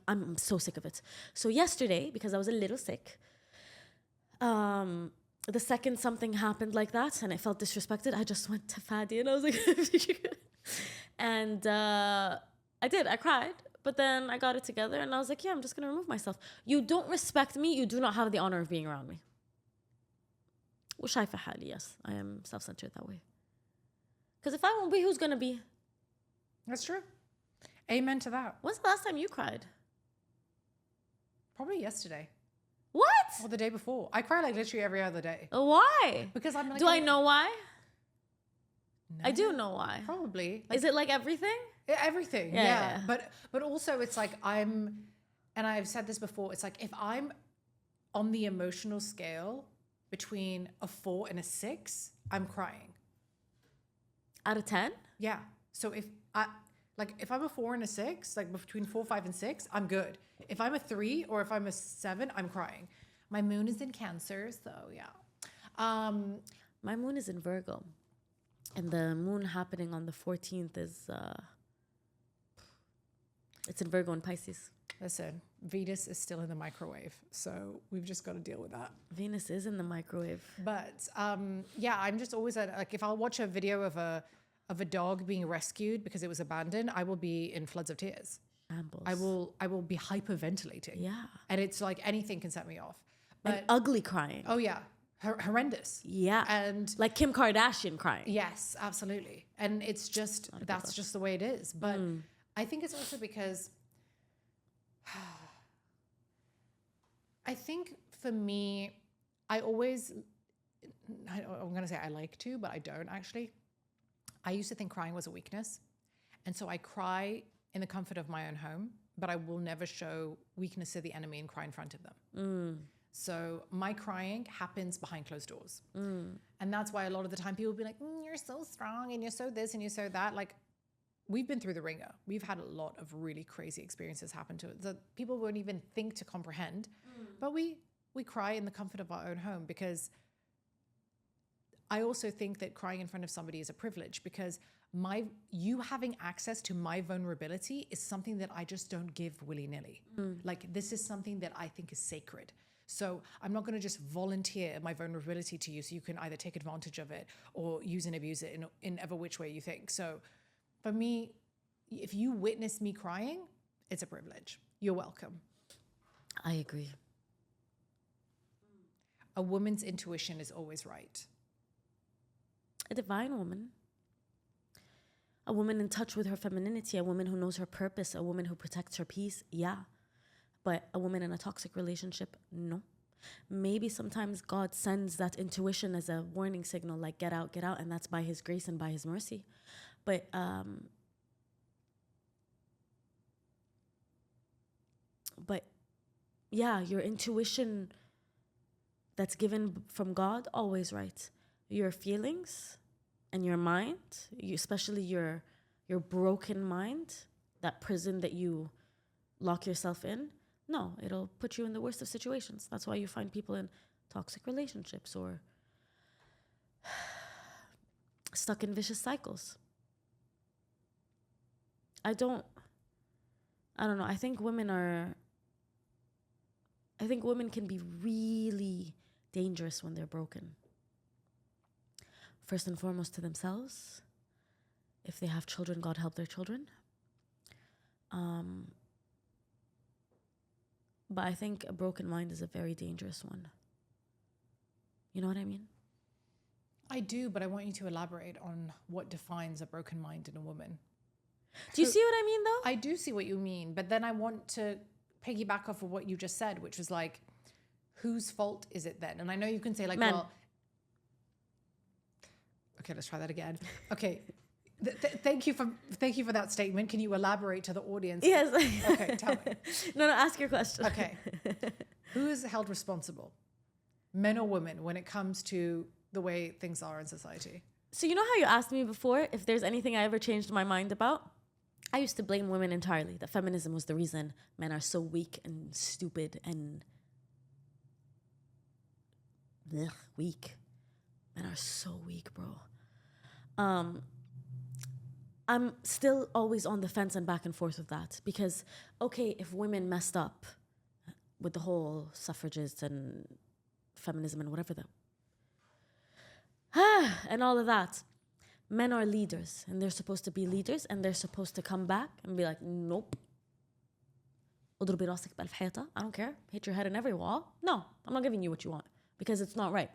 I'm so sick of it. So yesterday, because I was a little sick, the second something happened like that and it felt disrespected, I just went to Fadi and I was like, and I cried, but then I got it together and I was like, yeah, I'm just going to remove myself. You don't respect me, you do not have the honor of being around me. وشايفة حالي, yes, I am self-centered that way. Because if I won't be, who's gonna be? That's true. Amen to that. When's the last time you cried? Probably yesterday What? or the day before. I cry like literally every other day. Why? Because I'm like, Do I know why? No, I do know why. Probably. Like, Is it like everything? everything? Yeah. But also it's like and I've said this before, it's like if I'm on the emotional scale between a 4 and a 6, I'm crying. Out of 10? Yeah. So if I'm a 4 and a 6, like between 4, 5, and 6, I'm good. If I'm a 3 or if I'm a 7, I'm crying. My moon is in Cancer, so yeah. My moon is in Virgo. And the moon happening on the 14th is, it's in Virgo and Pisces. Listen, Venus is still in the microwave, so we've just got to deal with that. Venus is in the microwave. But yeah, I'm just always like, if I'll watch a video of a dog being rescued because it was abandoned, I will be in floods of tears. Shambles. I will be hyperventilating. Yeah. And it's like anything can set me off. But And ugly crying. oh yeah, horrendous. Yeah. And like Kim Kardashian crying. yes, absolutely. And it's just that's just the way it is. But I think it's also because I think for me, I'm going to say I like to, but I don't actually. I used to think crying was a weakness. And so I cry in the comfort of my own home, but I will never show weakness to the enemy and cry in front of them. So my crying happens behind closed doors. And that's why a lot of the time people will be like, you're so strong and you're so this and you're so that. Like, we've been through the ringer. We've had a lot of really crazy experiences happen to us that people won't even think to comprehend. But we cry in the comfort of our own home, because I also think that crying in front of somebody is a privilege, because you having access to my vulnerability is something that I just don't give willy-nilly. Like, this is something that I think is sacred. So I'm not going to just volunteer my vulnerability to you so you can either take advantage of it or use and abuse it in ever which way you think. So for me, if you witness me crying, it's a privilege. You're welcome. I agree. A woman's intuition is always right. A divine woman. A woman in touch with her femininity, a woman who knows her purpose, a woman who protects her peace, yeah. But a woman in a toxic relationship, no. Maybe sometimes God sends that intuition as a warning signal, like get out, and that's by his grace and by his mercy. But yeah, your intuition that's given from God, always right. Your feelings and your mind, especially your broken mind, that prison that you lock yourself in, no, it'll put you in the worst of situations. That's why you find people in toxic relationships or stuck in vicious cycles. I don't know. I think women can be really dangerous when they're broken. First and foremost to themselves. If they have children, God help their children. But I think a broken mind is a very dangerous one. You know what I mean? I do, but I want you to elaborate on what defines a broken mind in a woman. Do you see what I mean, though? I do see what you mean, but then I want to piggyback off of what you just said, which was like, whose fault is it then? And I know you can say like, Men. well, okay, let's try that again. Okay. Thank you for that statement. Can you elaborate to the audience? Yes. Okay, tell me. No, ask your question. Okay. Who is held responsible, men or women, when it comes to the way things are in society? So you know how you asked me before if there's anything I ever changed my mind about? I used to blame women entirely. That feminism was the reason men are so weak and stupid and weak. Men are so weak, bro. I'm still always on the fence and back and forth with that, because, okay, if women messed up with the whole suffragists and feminism and whatever and all of that, men are leaders and they're supposed to be leaders and they're supposed to come back and be like, nope. اضربي راسك بألف حيطة. I don't care. Hit your head in every wall. No, I'm not giving you what you want because it's not right.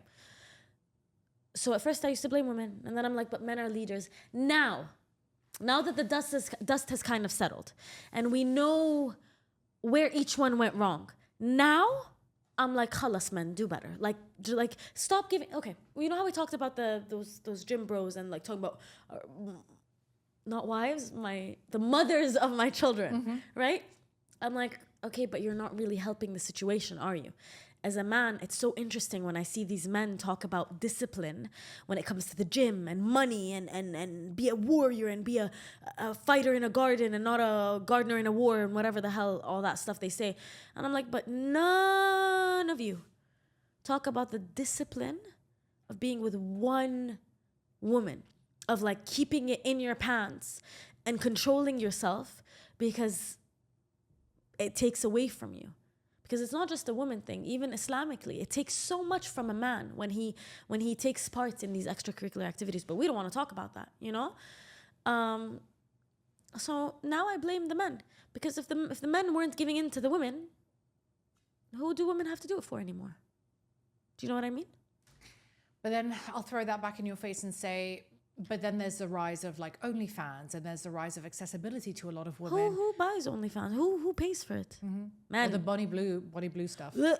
So at first I used to blame women, and then I'm like, but men are leaders. Now that the dust has kind of settled, and we know where each one went wrong, now I'm like, khalas, men, do better. Like stop giving. Okay, you know how we talked about those gym bros and like talking about not wives, the mothers of my children, right? I'm like, okay, but you're not really helping the situation, are you? As a man, it's so interesting when I see these men talk about discipline when it comes to the gym and money and be a warrior and be a fighter in a garden and not a gardener in a war and whatever the hell, all that stuff they say. And I'm like, but none of you talk about the discipline of being with one woman, of like keeping it in your pants and controlling yourself because it takes away from you. Because it's not just a woman thing, even Islamically. It takes so much from a man when he takes part in these extracurricular activities. But we don't want to talk about that, you know? So now I blame the men. Because if the men weren't giving in to the women, who do women have to do it for anymore? Do you know what I mean? But then I'll throw that back in your face and say, but then there's the rise of like OnlyFans, and there's the rise of accessibility to a lot of women. Who buys OnlyFans? Who pays for it? Man, or the body blue stuff. Oh,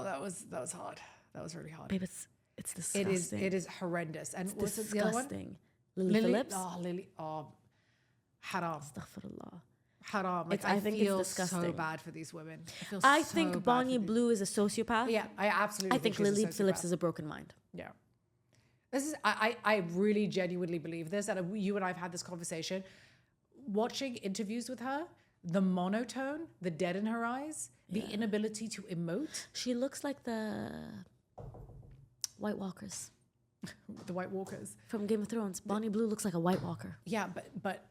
that was hard. That was really hard. Babe, it's disgusting. It is horrendous. And It's what's the other one? disgusting. Lily Phillips. Haram. Astaghfirullah. Haram. Like, I think it's feel disgusting. so bad for these women. I think Bonnie Blue is a sociopath. Yeah, I absolutely I think she's a Lily sociopath. Phillips is a broken mind. Yeah. This is, I really genuinely believe this, and you and I have had this conversation. Watching interviews with her, the monotone, the dead in her eyes, the inability to emote. She looks like the White Walkers The White Walkers. from Game of Thrones. Bonnie Blue looks like a White Walker. Yeah, but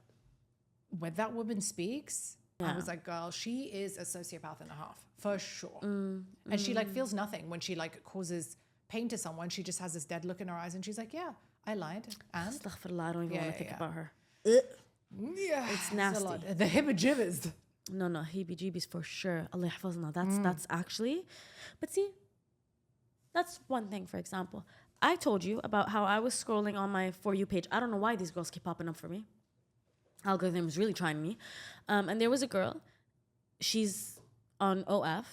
when that woman speaks, I Yeah. was like, girl, she is a sociopath and a half, for sure. And she like feels nothing when she like causes pain to someone. She just has this dead look in her eyes, and she's like, yeah, I lied. And Astaghfirullah, I don't even want to think about her. yeah, It's nasty. The hibba-jibbas. No, heebie-jeebies for sure. Allah yahfazna. That's actually... But see, that's one thing, for example. I told you about how I was scrolling on my For You page. I don't know why these girls keep popping up for me. Algorithm is really trying me. And there was a girl. She's on OF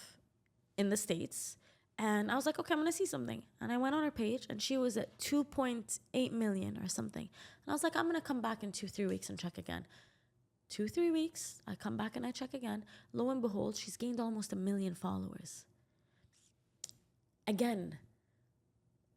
in the States. And I was like, okay, I'm going to see something. And I went on her page, and she was at 2.8 million or something. And I was like, I'm going to come back in 2-3 weeks and check again. 2-3 weeks, I come back and I check again. Lo and behold, she's gained almost 1 million followers. Again,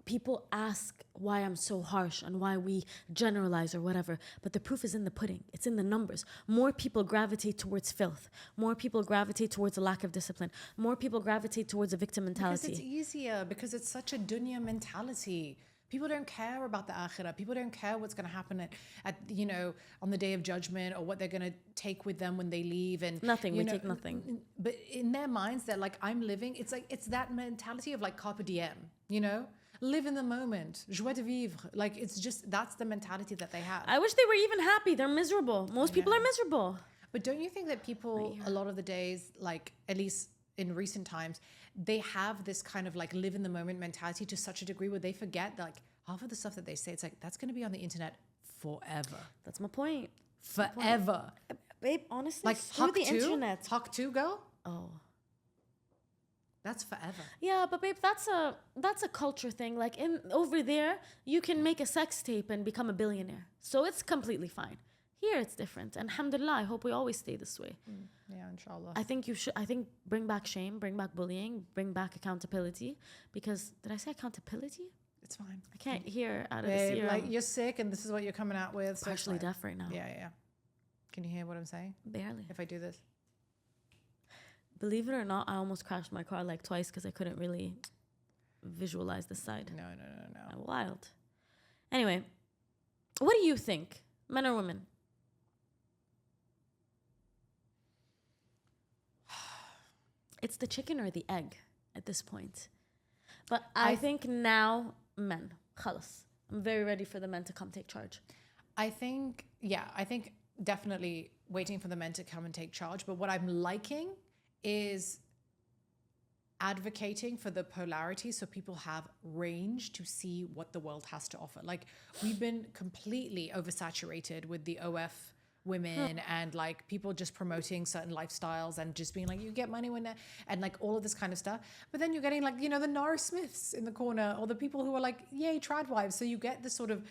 people ask why I'm so harsh and why we generalize or whatever, but the proof is in the pudding. It's in the numbers. More people gravitate towards filth. More people gravitate towards a lack of discipline. More people gravitate towards a victim mentality. Because it's easier, because it's such a dunya mentality. People don't care about the akhirah. People don't care what's going to happen at you know, on the day of judgment, or what they're going to take with them when they leave. And Nothing. We take nothing. But in their minds, they're like, I'm living. It's like, it's that mentality of like carpe diem, you know? Live in the moment. Joie de vivre. Like, it's just, that's the mentality that they have. I wish they were even happy. They're miserable. Most people are miserable. But don't you think that people, a lot of the days, like, at least in recent times, they have this kind of like live in the moment mentality to such a degree where they forget that, like, half of the stuff that they say, it's like, that's going to be on the internet forever. That's my point. Forever. Babe, honestly, Like, screw the Hawk 2? internet. Hawk 2, girl? Oh. That's forever. Yeah, but babe, that's a culture thing. Like, in over there, you can make a sex tape and become a billionaire. So it's completely fine. Here it's different. And alhamdulillah, I hope we always stay this way. Yeah, inshallah. I think bring back shame, bring back bullying, bring back accountability. Because did I say accountability? It's fine. I can't hear out of this ear. Like, you're sick and this is what you're coming out with. So Partially deaf right now. Yeah. Can you hear what I'm saying? Barely. If I do this? Believe it or not, I almost crashed my car like twice because I couldn't really visualize the side. No. Wild. Anyway, what do you think? Men or women? It's the chicken or the egg at this point. But I think now men. Khalas. I'm very ready for the men to come take charge. I think definitely waiting for the men to come and take charge. But what I'm liking is advocating for the polarity so people have range to see what the world has to offer. Like, we've been completely oversaturated with the OF women and like people just promoting certain lifestyles and just being like, you get money when that, and like all of this kind of stuff. But then you're getting like, you know, the Nora Smiths in the corner, or the people who are like, yay, trad wives. So you get this sort of,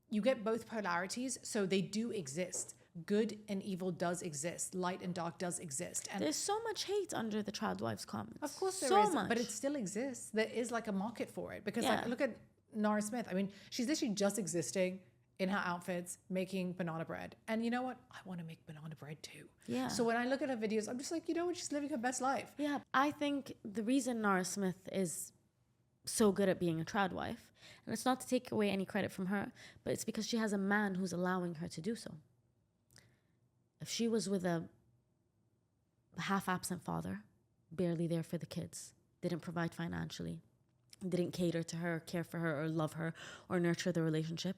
you get both polarities. So they do exist. Good and evil does exist. Light and dark does exist. And There's so much hate under the trad wives comments. of course there so is, much. but it still exists. There is like a market for it, because Yeah. like, look at Nora Smith. I mean, she's literally just existing in her outfits, making banana bread. And you know what? I want to make banana bread too. Yeah. So when I look at her videos, I'm just like, you know what? She's living her best life. Yeah, I think the reason Nora Smith is so good at being a trad wife, and it's not to take away any credit from her, but it's because she has a man who's allowing her to do so. If she was with a half-absent father, barely there for the kids, didn't provide financially, didn't cater to her, care for her, or love her, or nurture the relationship,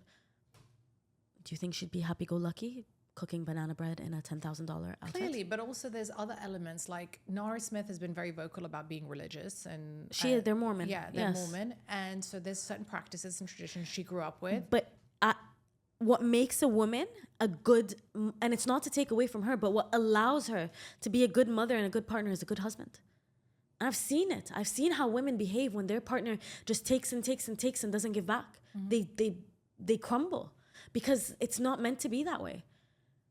do you think she'd be happy-go-lucky cooking banana bread in a $10,000 outfit? Clearly, but also there's other elements. Like, Nora Smith has been very vocal about being religious, and They're Mormon. yeah, they're yes. Mormon, and so there's certain practices and traditions she grew up with. But what makes a woman a good, and it's not to take away from her, but what allows her to be a good mother and a good partner is a good husband. And I've seen it. I've seen how women behave when their partner just takes and takes and takes and doesn't give back. They crumble because it's not meant to be that way.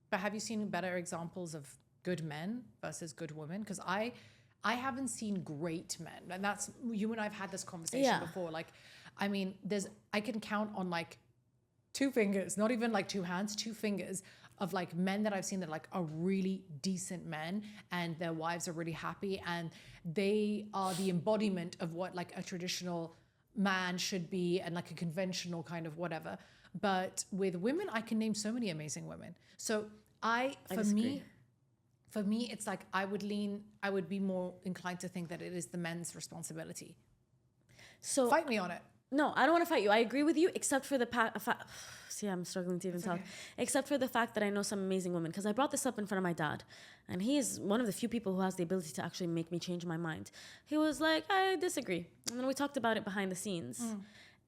But have you seen better examples of good men versus good women? Because I haven't seen great men, and that's, you and I've had this conversation before. Like, I mean, I can count on like 2 fingers, not even like 2 hands, 2 fingers of like men that I've seen that like are really decent men, and their wives are really happy, and they are the embodiment of what like a traditional man should be, and like a conventional kind of whatever. But with women, I can name so many amazing women. So for me, it's like I would be more inclined to think that it is the men's responsibility. So Fight me on it. No, I don't want to fight you. I agree with you, except for the see, I'm struggling to even talk. Okay. Except for the fact that I know some amazing women, because I brought this up in front of my dad, and he is one of the few people who has the ability to actually make me change my mind. He was like, I disagree. And then we talked about it behind the scenes.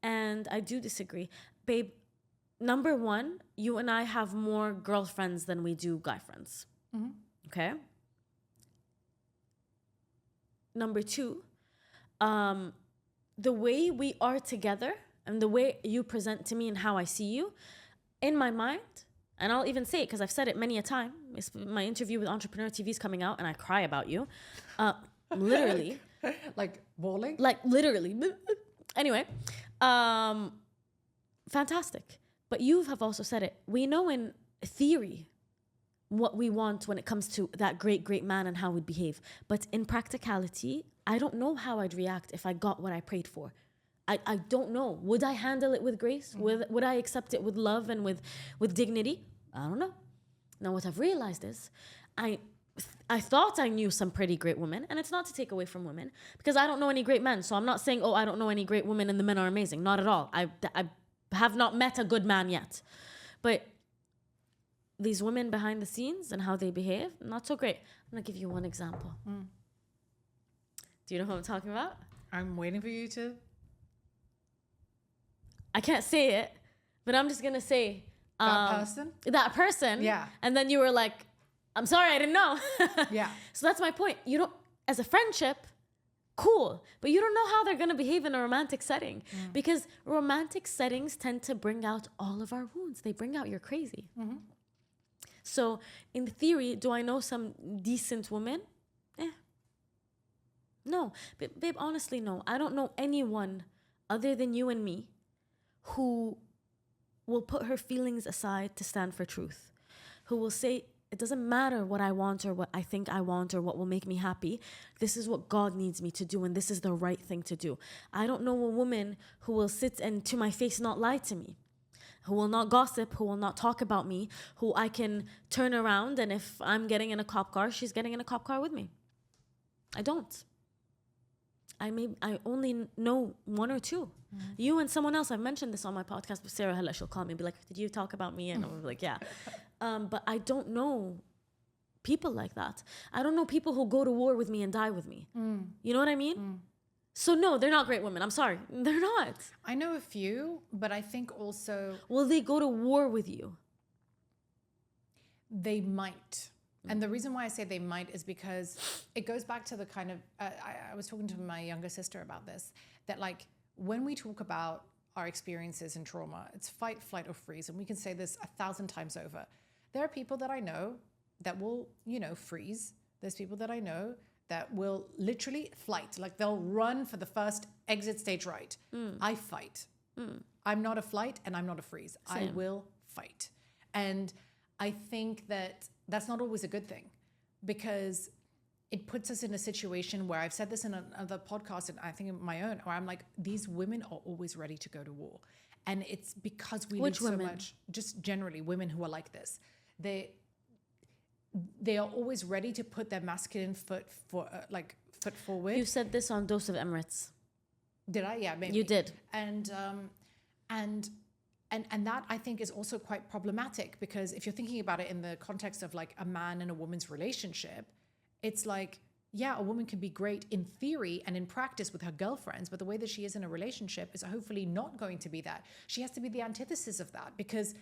And I do disagree. Babe, number one, you and I have more girlfriends than we do guy friends. Okay? Number two, the way we are together and the way you present to me and how I see you, in my mind, and I'll even say it because I've said it many a time. It's my interview with Entrepreneur TV is coming out and I cry about you. Literally. Like bawling? Like literally. Anyway, fantastic. But you have also said it. We know in theory what we want when it comes to that great, great man and how we'd behave. But in practicality, I don't know how I'd react if I got what I prayed for. I don't know. Would I handle it with grace? Would I accept it with love and with dignity? I don't know. Now, what I've realized is I thought I knew some pretty great women, and it's not to take away from women, because I don't know any great men. So I'm not saying, oh, I don't know any great women and the men are amazing. Not at all. I have not met a good man yet. But these women behind the scenes and how they behave, not so great. I'm going to give you one example. Do you know who I'm talking about? I'm waiting for you to. I can't say it, but I'm just going to say... That person? That person. Yeah. And then you were like, I'm sorry, I didn't know. Yeah. So that's my point. You don't, as a friendship, cool, but you don't know how they're going to behave in a romantic setting, because romantic settings tend to bring out all of our wounds. They bring out your crazy. So in theory, do I know some decent women? No. But babe, honestly, no. I don't know anyone other than you and me who will put her feelings aside to stand for truth, who will say, it doesn't matter what I want or what I think I want or what will make me happy. This is what God needs me to do, and this is the right thing to do. I don't know a woman who will sit and to my face not lie to me, who will not gossip, who will not talk about me, who I can turn around, and if I'm getting in a cop car, she's getting in a cop car with me. I don't. I only know 1 or 2. You and someone else. I've mentioned this on my podcast with Sarah Alagroobi. She'll call me and be like, did you talk about me? And I'll be like, yeah. But I don't know people like that. I don't know people who go to war with me and die with me. You know what I mean? So no, they're not great women. I'm sorry. They're not. I know a few, but I think also Will they go to war with you? they might. And the reason why I say they might is because it goes back to the kind of, I was talking to my younger sister about this, that like when we talk about our experiences in trauma, it's fight, flight, or freeze. And we can say this 1,000 times over. There are people that I know that will, freeze. There's people that I know that will literally flight. Like they'll run for the first exit stage right. I fight. I'm not a flight and I'm not a freeze. Same. I will fight. And I think that that's not always a good thing because it puts us in a situation where I've said this in another podcast and I think in my own, where I'm like, these women are always ready to go to war. And it's because we live so much, just generally women who are like this. They are always ready to put their masculine foot forward. You said this on Dose of Emirates. Did I? Yeah, maybe. You did. And that I think is also quite problematic because if you're thinking about it in the context of like a man and a woman's relationship, it's like, yeah, a woman can be great in theory and in practice with her girlfriends, but the way that she is in a relationship is hopefully not going to be that. She has to be the antithesis of that because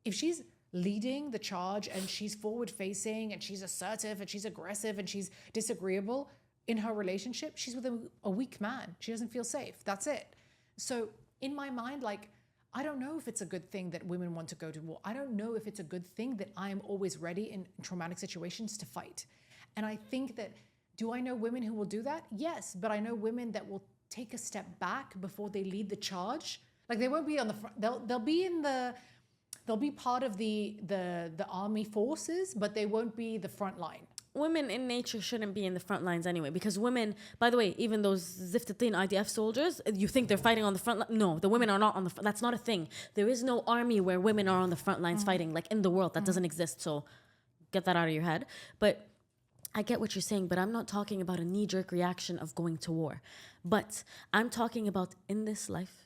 if she's leading the charge and she's forward facing and she's assertive and she's aggressive and she's disagreeable in her relationship, she's with a weak man. She doesn't feel safe. That's it. So in my mind, like, I don't know if it's a good thing that women want to go to war. I don't know if it's a good thing that I am always ready in traumatic situations to fight. And I think that, do I know women who will do that? Yes, but I know women that will take a step back before they lead the charge. Like they won't be on the front. They'll be part of the army forces, but they won't be the front line. Women in nature shouldn't be in the front lines anyway, because women, by the way, even those Ziftatin IDF soldiers, you think they're fighting on the front line? No, the women are not on the front. That's not a thing. There is no army where women are on the front lines fighting, like in the world. That doesn't exist. So get that out of your head. But I get what you're saying, but I'm not talking about a knee-jerk reaction of going to war. But I'm talking about in this life.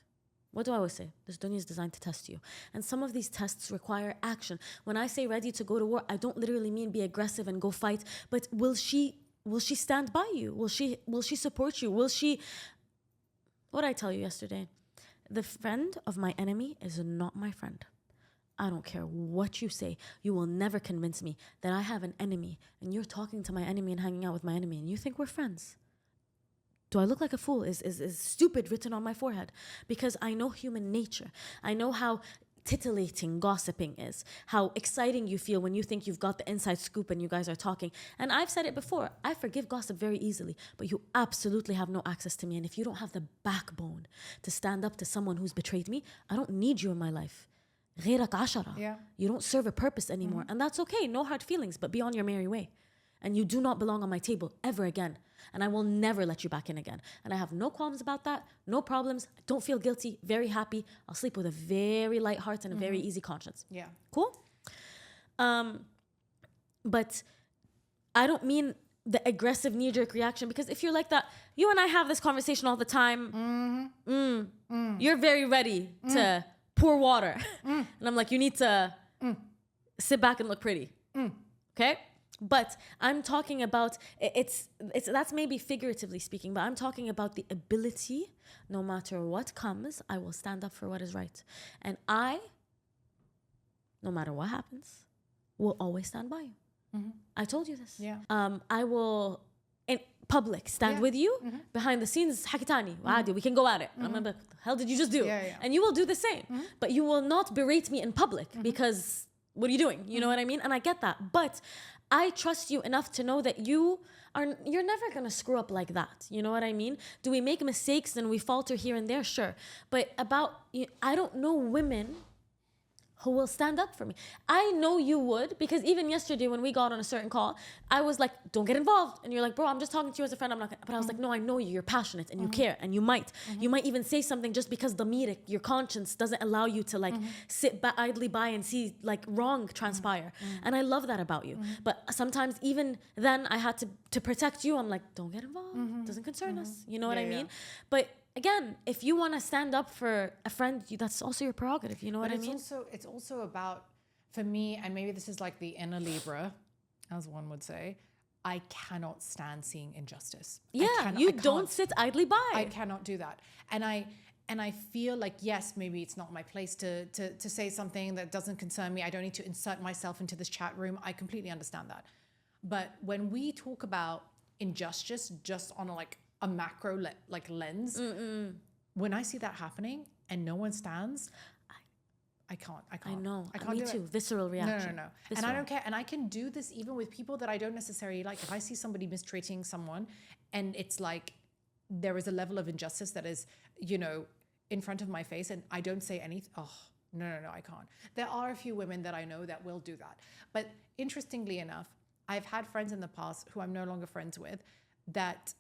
What do I always say? This dunya is designed to test you. And some of these tests require action. When I say ready to go to war, I don't literally mean be aggressive and go fight, but will she stand by you? Will she support you? What did I tell you yesterday? The friend of my enemy is not my friend. I don't care what you say. You will never convince me that I have an enemy and you're talking to my enemy and hanging out with my enemy and you think we're friends. Do I look like a fool? Is stupid written on my forehead? Because I know human nature. I know how titillating gossiping is, how exciting you feel when you think you've got the inside scoop and you guys are talking. And I've said it before, I forgive gossip very easily, but you absolutely have no access to me. And if you don't have the backbone to stand up to someone who's betrayed me, I don't need you in my life. غيرك عشرة. Yeah. You don't serve a purpose anymore. And that's okay, no hard feelings, but be on your merry way. And you do not belong on my table ever again. And I will never let you back in again. And I have no qualms about that, no problems. I don't feel guilty, very happy. I'll sleep with a very light heart and a very easy conscience. Yeah. Cool? But I don't mean the aggressive knee-jerk reaction, because if you're like that, you and I have this conversation all the time. You're very ready to pour water. And I'm like, you need to sit back and look pretty. Okay? But I'm talking about, that's maybe figuratively speaking, but I'm talking about the ability, no matter what comes, I will stand up for what is right. And I, no matter what happens, will always stand by you. I told you this. Yeah. I will, in public, stand with you. Behind the scenes, hakitani, we can go at it. I'm like, what the hell did you just do? And you will do the same. But you will not berate me in public because what are you doing? You know what I mean? And I get that. But I trust you enough to know that you're never going to screw up like that. You know what I mean? Do we make mistakes and we falter here and there? Sure. But I don't know women who will stand up for me. I know you would, because even yesterday when we got on a certain call, I was like, don't get involved. And you're like, bro, I'm just talking to you as a friend. I'm not gonna. But I was like, no, I know you're passionate and you care and you might even say something just because your conscience doesn't allow you to like sit idly by and see like wrong transpire. And I love that about you. But sometimes even then I had to protect you. I'm like, don't get involved. Doesn't concern us. You know what I mean? But again, if you want to stand up for a friend, that's also your prerogative. You know what I mean? It's also about, for me, and maybe this is like the inner Libra, as one would say, I cannot stand seeing injustice. Yeah, you don't sit idly by. I cannot do that. And I feel like, yes, maybe it's not my place to say something that doesn't concern me. I don't need to insert myself into this chat room. I completely understand that. But when we talk about injustice just on a macro lens, when I see that happening and no one stands, I can't. I know. I can't Me do too. it. Visceral reaction. No. Visceral. And I don't care. And I can do this even with people that I don't necessarily like. If I see somebody mistreating someone and it's like there is a level of injustice that is, in front of my face and I don't say anything. Oh, no, I can't. There are a few women that I know that will do that. But interestingly enough, I've had friends in the past who I'm no longer friends with that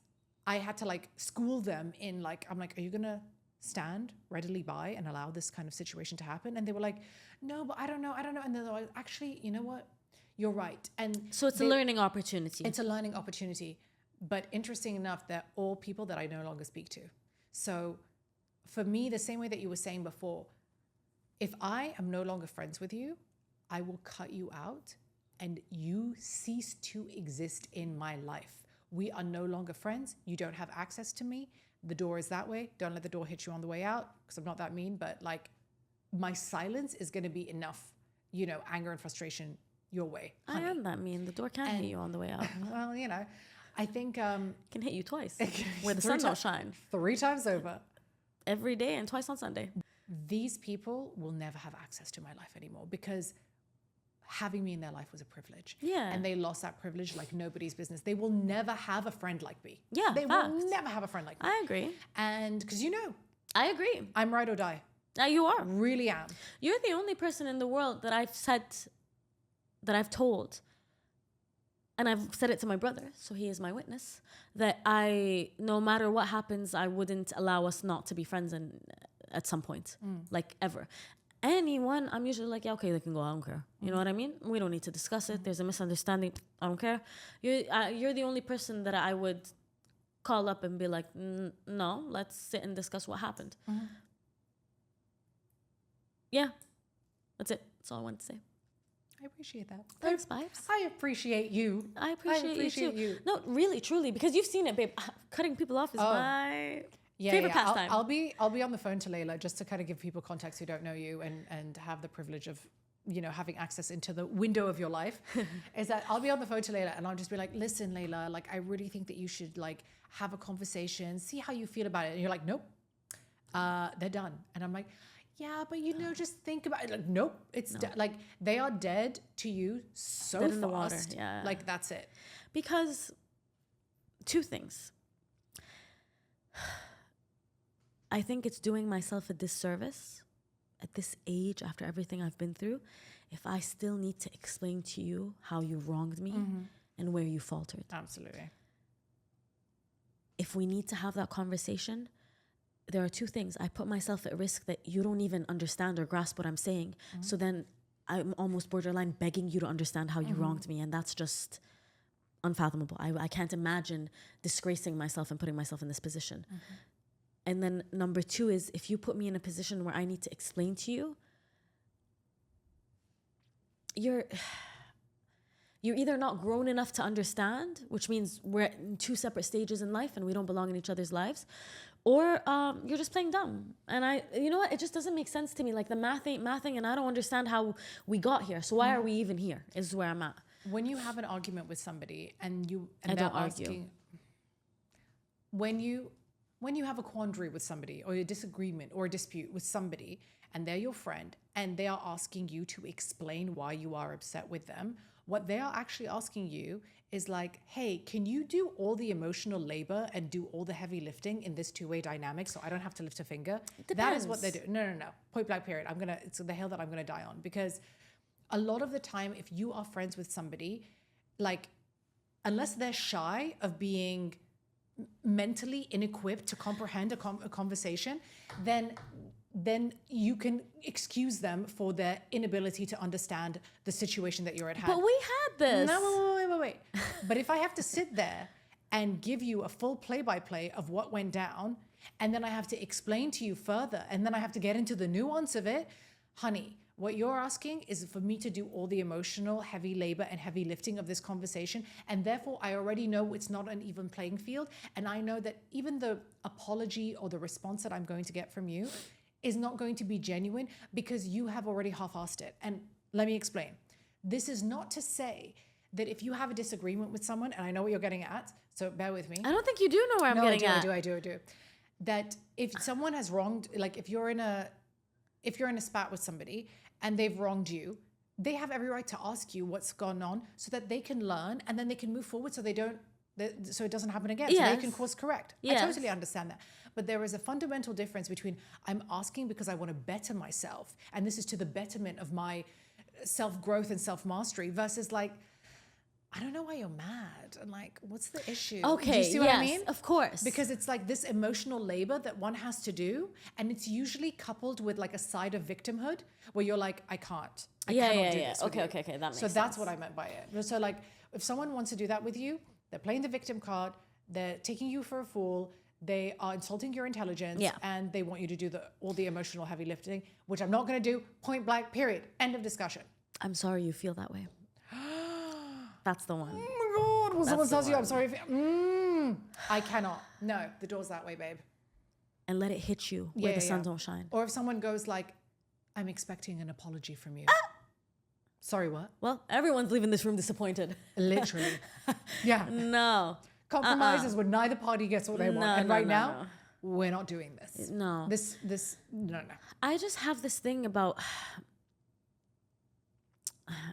I had to school them in I'm like, are you going to stand readily by and allow this kind of situation to happen? And they were like, no, but I don't know. And then they were like, actually, you know what? You're right. And so it's a learning opportunity. It's a learning opportunity. But interesting enough, they're all people that I no longer speak to. So for me, the same way that you were saying before, if I am no longer friends with you, I will cut you out and you cease to exist in my life. We are no longer friends. You don't have access to me. The door is that way. Don't let the door hit you on the way out, because I'm not that mean, but my silence is going to be enough, anger and frustration your way. Honey. I am that mean. The door can hit you on the way out. Well, I think... can hit you twice where the sun don't shine. 3 times over. Every day and twice on Sunday. These people will never have access to my life anymore because having me in their life was a privilege. Yeah. And they lost that privilege like nobody's business. They will never have a friend like me. Yeah, They will never have a friend like me. I agree. And because I agree. I'm ride or die. You are. Really am. You're the only person in the world that I've told, and I've said it to my brother, so he is my witness, that no matter what happens, I wouldn't allow us not to be friends at some point, ever. Anyone, I'm usually like, yeah, okay, they can go, I don't care. You know what I mean? We don't need to discuss it. There's a misunderstanding, I don't care. You're the only person that I would call up and be like, no, let's sit and discuss what happened. Yeah, that's it. That's all I wanted to say. I appreciate that. Thanks, Vibes. I appreciate you. I appreciate you too. No, really, truly, because you've seen it, babe. Cutting people off is my favorite pastime. I'll be on the phone to Layla just to kind of give people context who don't know you and have the privilege of having access into the window of your life. Is that I'll be on the phone to Layla and I'll just be like, listen, Layla, I really think that you should have a conversation, see how you feel about it. And you're like, nope, they're done. And I'm like, yeah, but just think about it. Nope, it's they are dead to you so dead fast. In the water. Yeah, that's it. Because 2 things. I think it's doing myself a disservice at this age, after everything I've been through, if I still need to explain to you how you wronged me and where you faltered. Absolutely. If we need to have that conversation, there are 2 things. I put myself at risk that you don't even understand or grasp what I'm saying. So then I'm almost borderline begging you to understand how you wronged me. And that's just unfathomable. I can't imagine disgracing myself and putting myself in this position. And then number 2 is, if you put me in a position where I need to explain to you, you're either not grown enough to understand, which means we're in 2 separate stages in life and we don't belong in each other's lives, or you're just playing dumb. And you know what? It just doesn't make sense to me. The math ain't mathing, and I don't understand how we got here. So why are we even here? Is where I'm at. When you have an argument with somebody and I don't argue. When you have a quandary with somebody or a disagreement or a dispute with somebody and they're your friend and they are asking you to explain why you are upset with them, what they are actually asking you is hey, can you do all the emotional labor and do all the heavy lifting in this 2-way dynamic so I don't have to lift a finger? That is what they're doing. No. Point blank period. It's the hill that I'm going to die on, because a lot of the time, if you are friends with somebody, unless they're shy of being mentally inequipped to comprehend a conversation, then you can excuse them for their inability to understand the situation that you're at hand. But we had this. No, wait. But if I have to sit there and give you a full play-by-play of what went down, and then I have to explain to you further, and then I have to get into the nuance of it, honey, What you're asking is for me to do all the emotional heavy labor and heavy lifting of this conversation. And therefore, I already know it's not an even playing field. And I know that even the apology or the response that I'm going to get from you is not going to be genuine because you have already half-assed it. And let me explain. This is not to say that if you have a disagreement with someone, and I know what you're getting at, so bear with me. I don't think you do know where I'm getting at. I do. That if someone has wronged, like if you're in a spat with somebody and they've wronged you, they have every right to ask you what's gone on so that they can learn and then they can move forward so so it doesn't happen again. Yes. So they can course correct. Yes. I totally understand that. But there is a fundamental difference between I'm asking because I want to better myself and this is to the betterment of my self-growth and self-mastery versus like, I don't know why you're mad. And like, what's the issue? Okay, do you see what I mean? Of course. Because it's like this emotional labor that one has to do. And it's usually coupled with like a side of victimhood where you're like, I cannot do this with you. Okay. That makes sense. So that's what I meant by it. So like, if someone wants to do that with you, they're playing the victim card, they're taking you for a fool, they are insulting your intelligence, and they want you to do all the emotional heavy lifting, which I'm not going to do, point blank, period. End of discussion. I'm sorry you feel that way. That's the one. Oh my God. When someone tells you, I'm sorry. I cannot. No, the door's that way, babe. And let it hit you where the sun don't shine. Or if someone goes like, I'm expecting an apology from you. Sorry, what? Well, everyone's leaving this room disappointed. Literally. Yeah. No. Compromises when neither party gets what they want. And now, we're not doing this. No. No. I just have this thing about...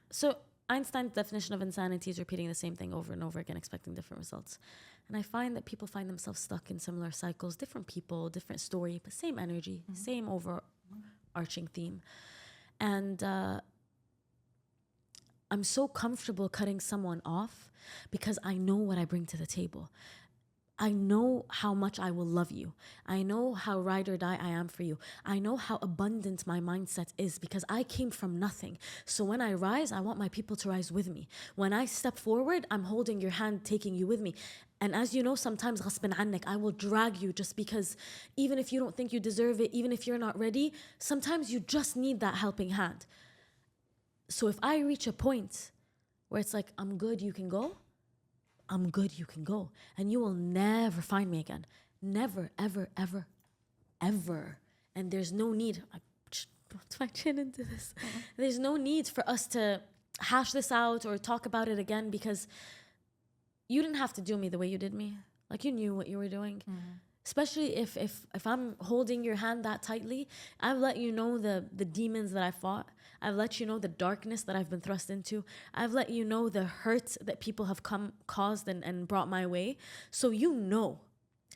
So Einstein's definition of insanity is repeating the same thing over and over again, expecting different results. And I find that people find themselves stuck in similar cycles, different people, different story, but same energy, same overarching theme. And I'm so comfortable cutting someone off because I know what I bring to the table. I know how much I will love you. I know how ride or die I am for you. I know how abundant my mindset is because I came from nothing. So when I rise, I want my people to rise with me. When I step forward, I'm holding your hand, taking you with me. And as you know, sometimes غصبن عنك, I will drag you just because even if you don't think you deserve it, even if you're not ready, sometimes you just need that helping hand. So if I reach a point where it's like, I'm good, you can go, I'm good, you can go. And you will never find me again. Never, ever, ever, ever. And there's no need, I put my chin into this. There's no need for us to hash this out or talk about it again because you didn't have to do me the way you did me. Like you knew what you were doing. Especially if I'm holding your hand that tightly, I've let you know the demons that I fought. I've let you know the darkness that I've been thrust into. I've let you know the hurt that people have caused and brought my way. So you know,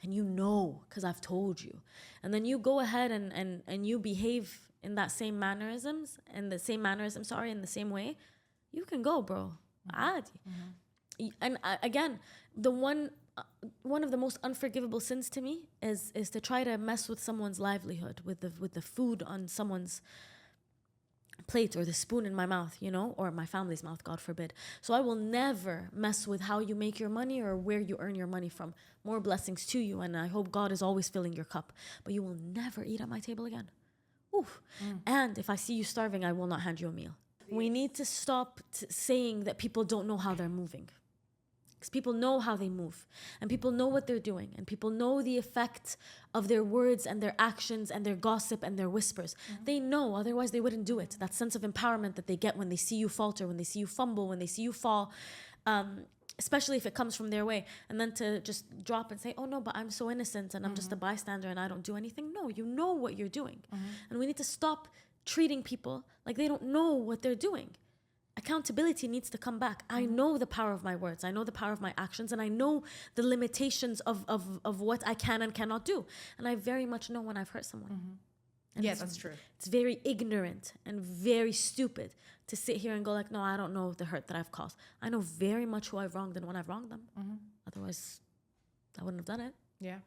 and you know, because I've told you. And then you go ahead and you behave in that same mannerisms, in the same way. You can go, bro. عادي. And again, one of the most unforgivable sins to me is to try to mess with someone's livelihood, with the food on someone's plate or the spoon in my mouth, you know, or my family's mouth, God forbid. So I will never mess with how you make your money or where you earn your money from. More blessings to you, and I hope God is always filling your cup. But you will never eat at my table again. Oof. And if I see you starving, I will not hand you a meal. We need to stop saying that people don't know how they're moving. Because people know how they move, and people know what they're doing, and people know the effect of their words and their actions and their gossip and their whispers. They know, otherwise they wouldn't do it. That sense of empowerment that they get when they see you falter, when they see you fumble, when they see you fall, especially if it comes from their way. And then to just drop and say, oh no, but I'm so innocent and I'm just a bystander and I don't do anything. No, you know what you're doing. And we need to stop treating people like they don't know what they're doing. Accountability needs to come back. I know the power of my words. I know the power of my actions. And I know the limitations of what I can and cannot do. And I very much know when I've hurt someone. And Yeah, that's true. It's very ignorant and very stupid to sit here and go like, no, I don't know the hurt that I've caused. I know very much who I've wronged and when I've wronged them. Otherwise, I wouldn't have done it. Yeah.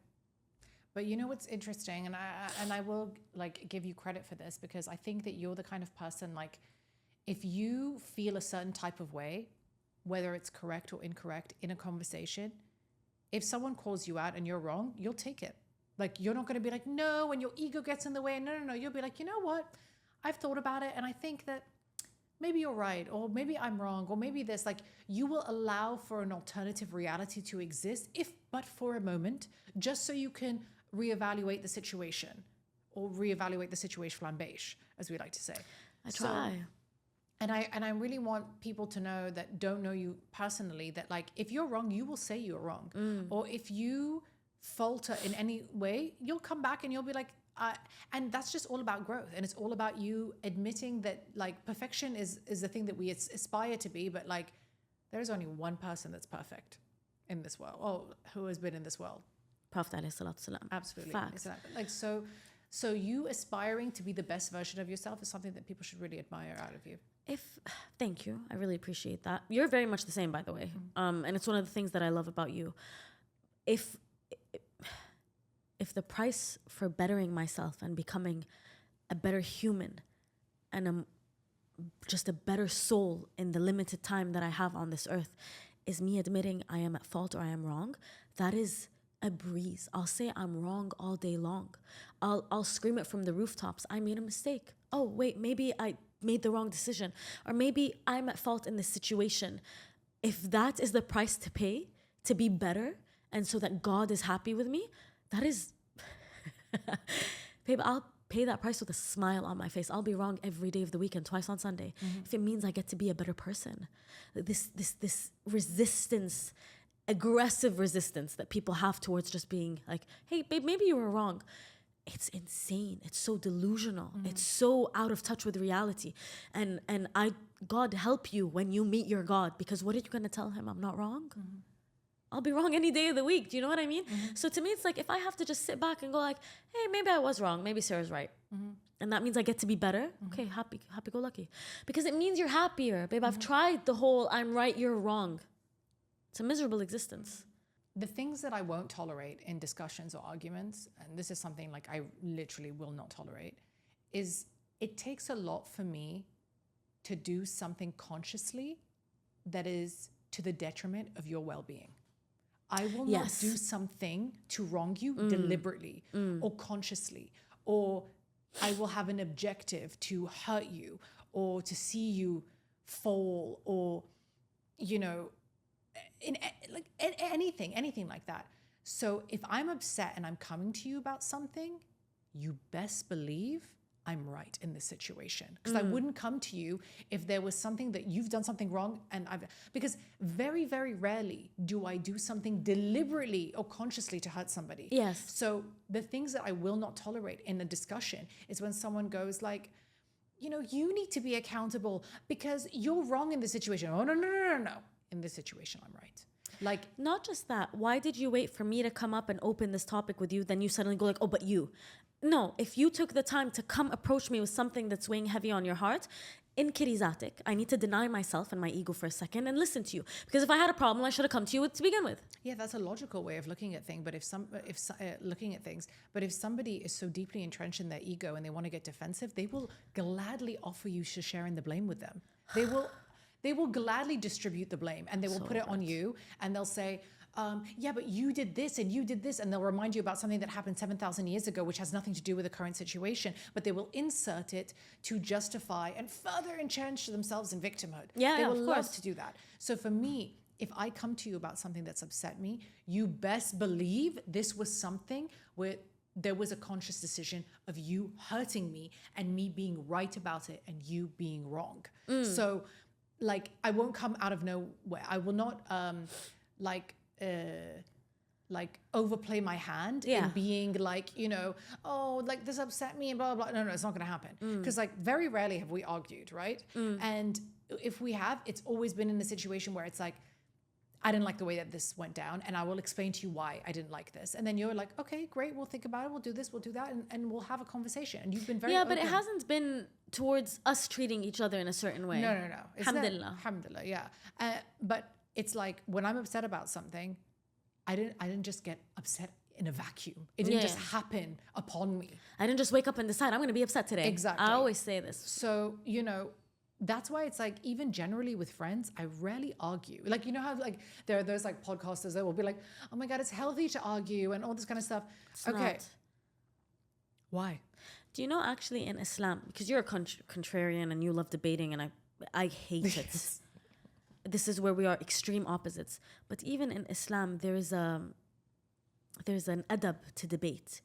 But you know what's interesting? And I will like give you credit for this because I think that you're the kind of person like, if you feel a certain type of way, whether it's correct or incorrect in a conversation, if someone calls you out and you're wrong, you'll take it. Like, you're not going to be like, no, when your ego gets in the way. No. You'll be like, you know what? I've thought about it and I think that maybe you're right, or maybe I'm wrong, or maybe this, like, you will allow for an alternative reality to exist, if but for a moment, just so you can reevaluate the situation, or reevaluate the situation flambeche, as we like to say. I try. And I really want people to know that don't know you personally, that like, if you're wrong, you will say you're wrong. Or if you falter in any way, you'll come back and you'll be like, and that's just all about growth. And it's all about you admitting that like perfection is the thing that we aspire to be. But like, there's only one person that's perfect in this world, or who has been in this world. Prophet alayhi salatu salam. Absolutely. Facts. Like, so you aspiring to be the best version of yourself is something that people should really admire out of you. Thank you. I really appreciate that. You're very much the same, by the way. And it's one of the things that I love about you. If the price for bettering myself and becoming a better human and just a better soul in the limited time that I have on this earth is me admitting I am at fault or I am wrong, that is a breeze. I'll say I'm wrong all day long. I'll scream it from the rooftops. I made a mistake. Oh, wait, maybe I made the wrong decision. Or maybe I'm at fault in this situation. If that is the price to pay to be better and so that God is happy with me, that is, babe, I'll pay that price with a smile on my face. I'll be wrong every day of the week and twice on Sunday. If it means I get to be a better person. This resistance, aggressive resistance that people have towards just being like, hey, babe, maybe you were wrong. It's insane. It's so delusional. It's so out of touch with reality. And God help you when you meet your God, because what are you going to tell him? I'm not wrong? I'll be wrong any day of the week. Do you know what I mean? So to me, it's like, if I have to just sit back and go like, hey, maybe I was wrong. Maybe Sarah's right. And that means I get to be better. Okay, happy go lucky. Because it means you're happier. Babe, I've tried the whole I'm right, you're wrong. It's a miserable existence. The things that I won't tolerate in discussions or arguments, and this is something like I literally will not tolerate, is it takes a lot for me to do something consciously that is to the detriment of your well-being. I will not do something to wrong you deliberately or consciously, or I will have an objective to hurt you or to see you fall, or, you know, in like anything like that. So if I'm upset and I'm coming to you about something, you best believe I'm right in this situation, because I wouldn't come to you if there was something that you've done something wrong, and because very, very rarely do I do something deliberately or consciously to hurt somebody. Yes. So the things that I will not tolerate in a discussion is when someone goes like, you know, you need to be accountable because you're wrong in this situation. Oh, no. In this situation, I'm right. Like, not just that. Why did you wait for me to come up and open this topic with you? Then you suddenly go like, oh, but you. No, if you took the time to come approach me with something that's weighing heavy on your heart, in kirizatik, I need to deny myself and my ego for a second and listen to you. Because if I had a problem, I should have come to you to begin with. Yeah, that's a logical way of looking at things. But if somebody is so deeply entrenched in their ego and they want to get defensive, they will gladly offer you to share in the blame with them. They will gladly distribute the blame, and they will put it on you, and they'll say, yeah, but you did this and you did this, and they'll remind you about something that happened 7,000 years ago, which has nothing to do with the current situation, but they will insert it to justify and further entrench themselves in victimhood. They will love to do that. So for me, if I come to you about something that's upset me, you best believe this was something where there was a conscious decision of you hurting me and me being right about it and you being wrong. So like, I won't come out of nowhere. I will not overplay my hand in being like, you know, oh, like this upset me and blah, blah, blah. No, it's not going to happen. Because like very rarely have we argued, right? And if we have, it's always been in a situation where it's like, I didn't like the way that this went down, and I will explain to you why I didn't like this. And then you're like, okay, great, we'll think about it, we'll do this, we'll do that, and we'll have a conversation. And you've been very open. But it hasn't been towards us treating each other in a certain way. No. Alhamdulillah. Alhamdulillah, yeah. But it's like, when I'm upset about something, I didn't just get upset in a vacuum. It didn't just happen upon me. I didn't just wake up and decide I'm going to be upset today. Exactly. I always say this. So, you know, that's why it's like, even generally with friends, I rarely argue. Like, you know how like there are those like podcasters that will be like, oh my God, it's healthy to argue and all this kind of stuff. It's not. Why? Do you know actually in Islam, because you're a contrarian and you love debating, and I hate it. This is where we are extreme opposites. But even in Islam, there's an adab to debate.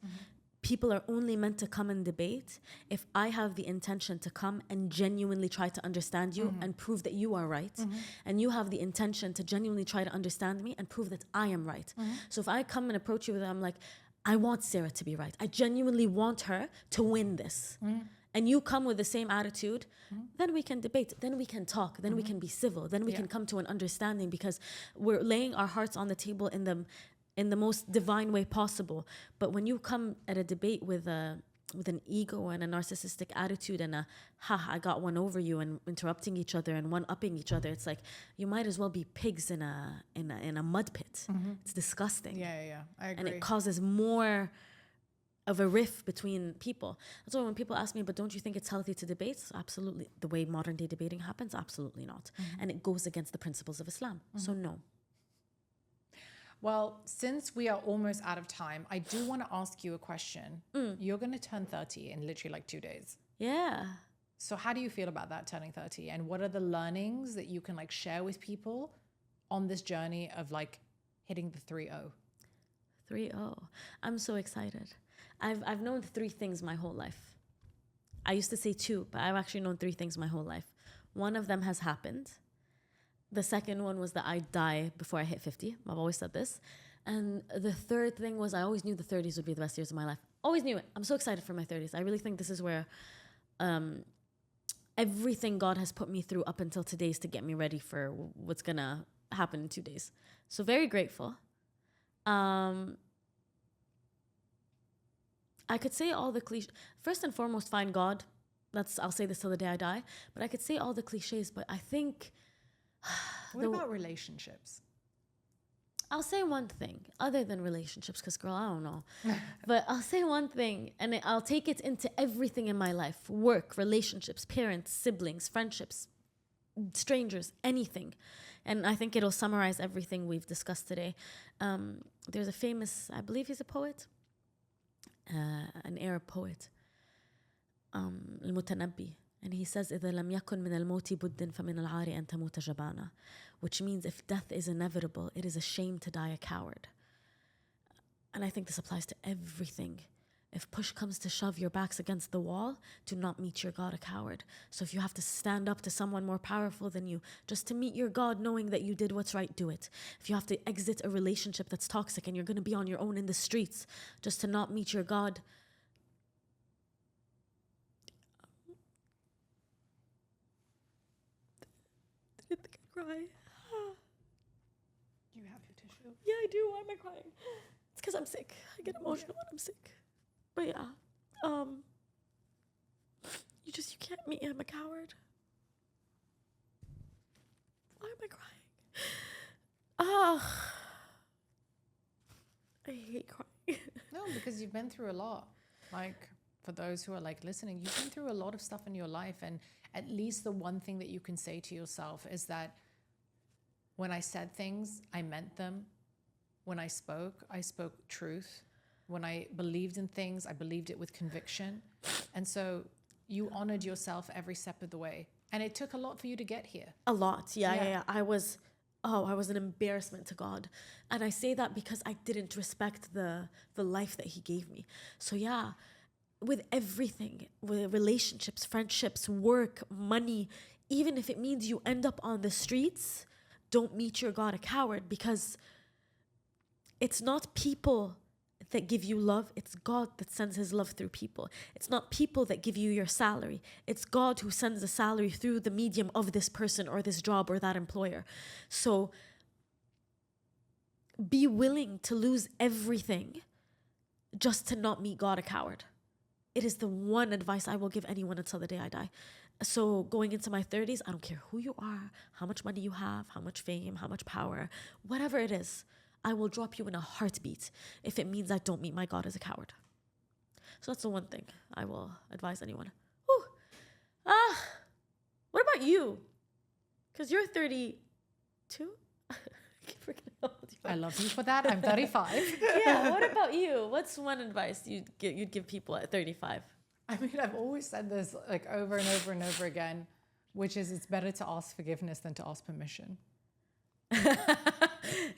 People are only meant to come and debate if I have the intention to come and genuinely try to understand you and prove that you are right. And you have the intention to genuinely try to understand me and prove that I am right. So if I come and approach you with, I'm like, I want Sarah to be right. I genuinely want her to win this. And you come with the same attitude, then we can debate, then we can talk, then we can be civil, then we can come to an understanding, because we're laying our hearts on the table in the most divine way possible. But when you come at a debate with an ego and a narcissistic attitude and I got one over you, and interrupting each other and one-upping each other, it's like you might as well be pigs in a mud pit. It's disgusting. Yeah, I agree. And it causes more of a rift between people. That's why when people ask me, but don't you think it's healthy to debate? Absolutely. The way modern day debating happens, absolutely not. And it goes against the principles of Islam. So no. Well, since we are almost out of time, I do want to ask you a question. You're going to turn 30 in literally like 2 days. Yeah. So how do you feel about that, turning 30? And what are the learnings that you can like share with people on this journey of like hitting the 3-0? 3-0. I'm so excited. I've known 3 things my whole life. I used to say 2, but I've actually known 3 things my whole life. One of them has happened. The second one was that I'd die before I hit 50. I've always said this. And the third thing was I always knew the 30s would be the best years of my life. Always knew it. I'm so excited for my 30s. I really think this is where everything God has put me through up until today is to get me ready for what's going to happen in 2 days. So very grateful. I could say all the cliches. First and foremost, find God. I'll say this till the day I die. But I could say all the cliches, but I think... What about relationships? I'll say one thing other than relationships, because girl, I don't know. But I'll say one thing, and I'll take it into everything in my life: work, relationships, parents, siblings, friendships, strangers, anything. And I think it'll summarize everything we've discussed today. There's a famous, I believe he's a poet, an Arab poet, المتنبي. And he says, إذا لم يكن من الموت بد فمن العار أن تموت جبانا, which means if death is inevitable, it is a shame to die a coward. And I think this applies to everything. If push comes to shove, your back's against the wall, do not meet your God a coward. So if you have to stand up to someone more powerful than you, just to meet your God knowing that you did what's right, do it. If you have to exit a relationship that's toxic and you're going to be on your own in the streets, just to not meet your God, I didn't think I'd cry. You have your tissue? Yeah, I do. Why am I crying? It's because I'm sick. I get emotional when I'm sick. But yeah, you can't meet him a coward. Why am I crying? I hate crying. No, because you've been through a lot. Like, for those who are like listening, you've been through a lot of stuff in your life, and at least the one thing that you can say to yourself is that when I said things, I meant them. When I spoke truth. When I believed in things, I believed it with conviction. And so you honored yourself every step of the way. And it took a lot for you to get here. A lot. Yeah. I was an embarrassment to God. And I say that because I didn't respect the life that he gave me. So yeah, with everything, with relationships, friendships, work, money, even if it means you end up on the streets, don't meet your God a coward, because it's not people that give you love, it's God that sends his love through people. It's not people that give you your salary. It's God who sends the salary through the medium of this person or this job or that employer. So be willing to lose everything just to not meet God a coward. It is the one advice I will give anyone until the day I die. So going into my 30s, I don't care who you are, how much money you have, how much fame, how much power, whatever it is, I will drop you in a heartbeat if it means I don't meet my God as a coward. So that's the one thing I will advise anyone. Whew. What about you? Because you're 32? I keep forgetting how old you are. I love you for that. I'm 35. Yeah, what about you? What's one advice you'd give people at 35? I mean, I've always said this like over and over and over again, which is it's better to ask forgiveness than to ask permission.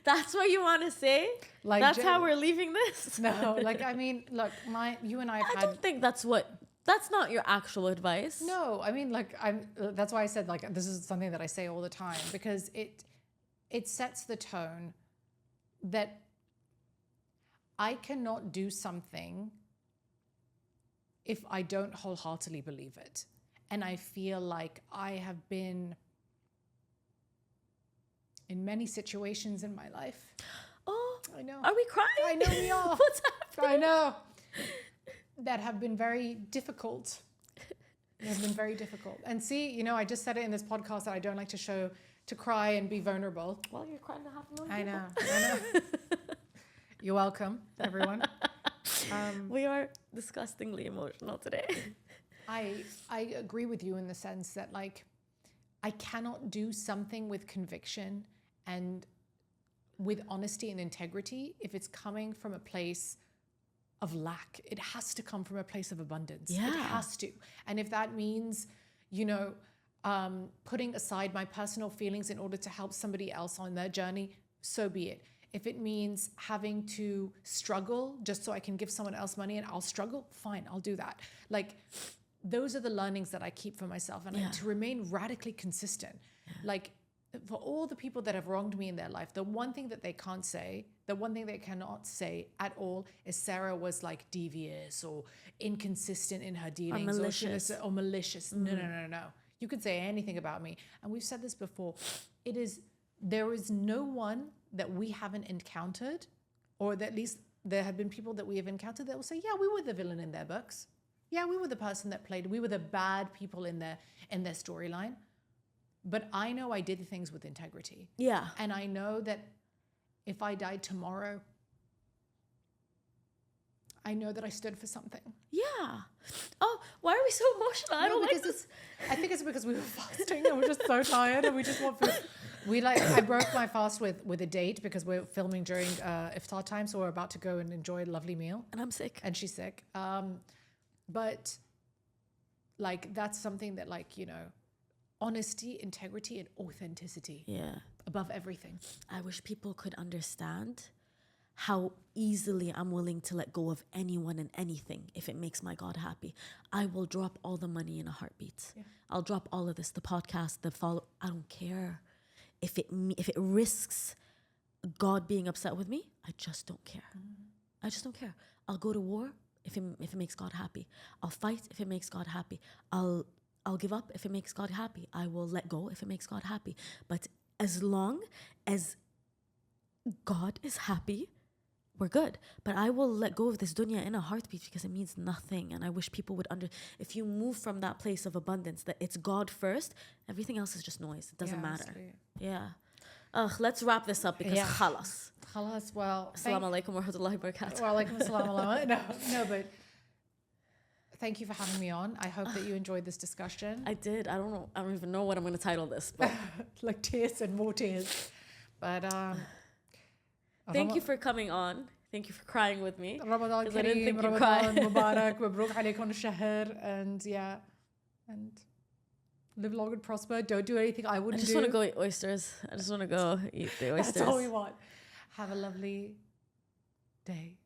That's what you want to say? Like, that's how we're leaving this? No, like, I mean, look, you and I have I had. don't think that's not your actual advice. No, I mean, like, that's why I said, like, this is something that I say all the time, because it sets the tone that I cannot do something if I don't wholeheartedly believe it. And I feel like I have been in many situations in my life. Oh, I know. Are we crying? I know we are. What's happening? I know. That have been very difficult. They have been very difficult. And see, you know, I just said it in this podcast that I don't like to cry and be vulnerable. Well, you're crying to half a million I people. know. You're welcome, everyone. We are disgustingly emotional today. I agree with you in the sense that, like, I cannot do something with conviction and with honesty and integrity if it's coming from a place of lack. It has to come from a place of abundance. Yeah. It has to. And if that means, you know, putting aside my personal feelings in order to help somebody else on their journey, so be it. If it means having to struggle just so I can give someone else money and I'll struggle, fine, I'll do that. Like, those are the learnings that I keep for myself, and to remain radically consistent. Like, for all the people that have wronged me in their life, the one thing that they can't say, the one thing they cannot say at all is Sarah was like devious or inconsistent in her dealings or malicious. No. You could say anything about me. And we've said this before. There is no one that we haven't encountered, or that at least there have been people that we have encountered that will say, yeah, we were the villain in their books. Yeah, we were the person that played. We were the bad people in their storyline. But I know I did things with integrity. Yeah. And I know that if I died tomorrow, I know that I stood for something. Yeah. Oh, why are we so emotional? I don't like this. I think it's because we were fasting and we're just so tired and we just want food. I broke my fast with a date because we're filming during iftar time, so we're about to go and enjoy a lovely meal. And I'm sick. And she's sick. But like, that's something that, like, you know, honesty, integrity, and authenticity. Yeah. Above everything. I wish people could understand how easily I'm willing to let go of anyone and anything if it makes my God happy. I will drop all the money in a heartbeat. Yeah. I'll drop all of this, the podcast, the follow. I don't care. If it risks God being upset with me, I just don't care. I just don't care. I'll go to war if it makes God happy. I'll fight if it makes God happy. I'll give up if it makes God happy. I will let go if it makes God happy. But as long as God is happy, we're good. But I will let go of this dunya in a heartbeat because it means nothing. And I wish people would if you move from that place of abundance, that it's God first, everything else is just noise. It doesn't matter. Sweet. Yeah. Let's wrap this up because khalas. Khalas, well. Assalamu alaikum wa rahmatullahi wa barakatuh. Wa alaikum assalam. No, but thank you for having me on. I hope that you enjoyed this discussion. I did. I don't even know what I'm going to title this. But like tears and more tears. But thank you for coming on. Thank you for crying with me. Ramadan Kareem, I didn't think you'd Ramadan cry. Mubarak, Mabruk alaykum shahr, and live long and prosper. Don't do anything I wouldn't do. I just want to go eat oysters. I just want to go eat the oysters. That's all we want. Have a lovely day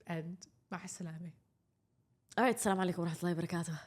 and ma'a salami. All right. Assalamu alaikum wa rahmatullahi wa barakatuh.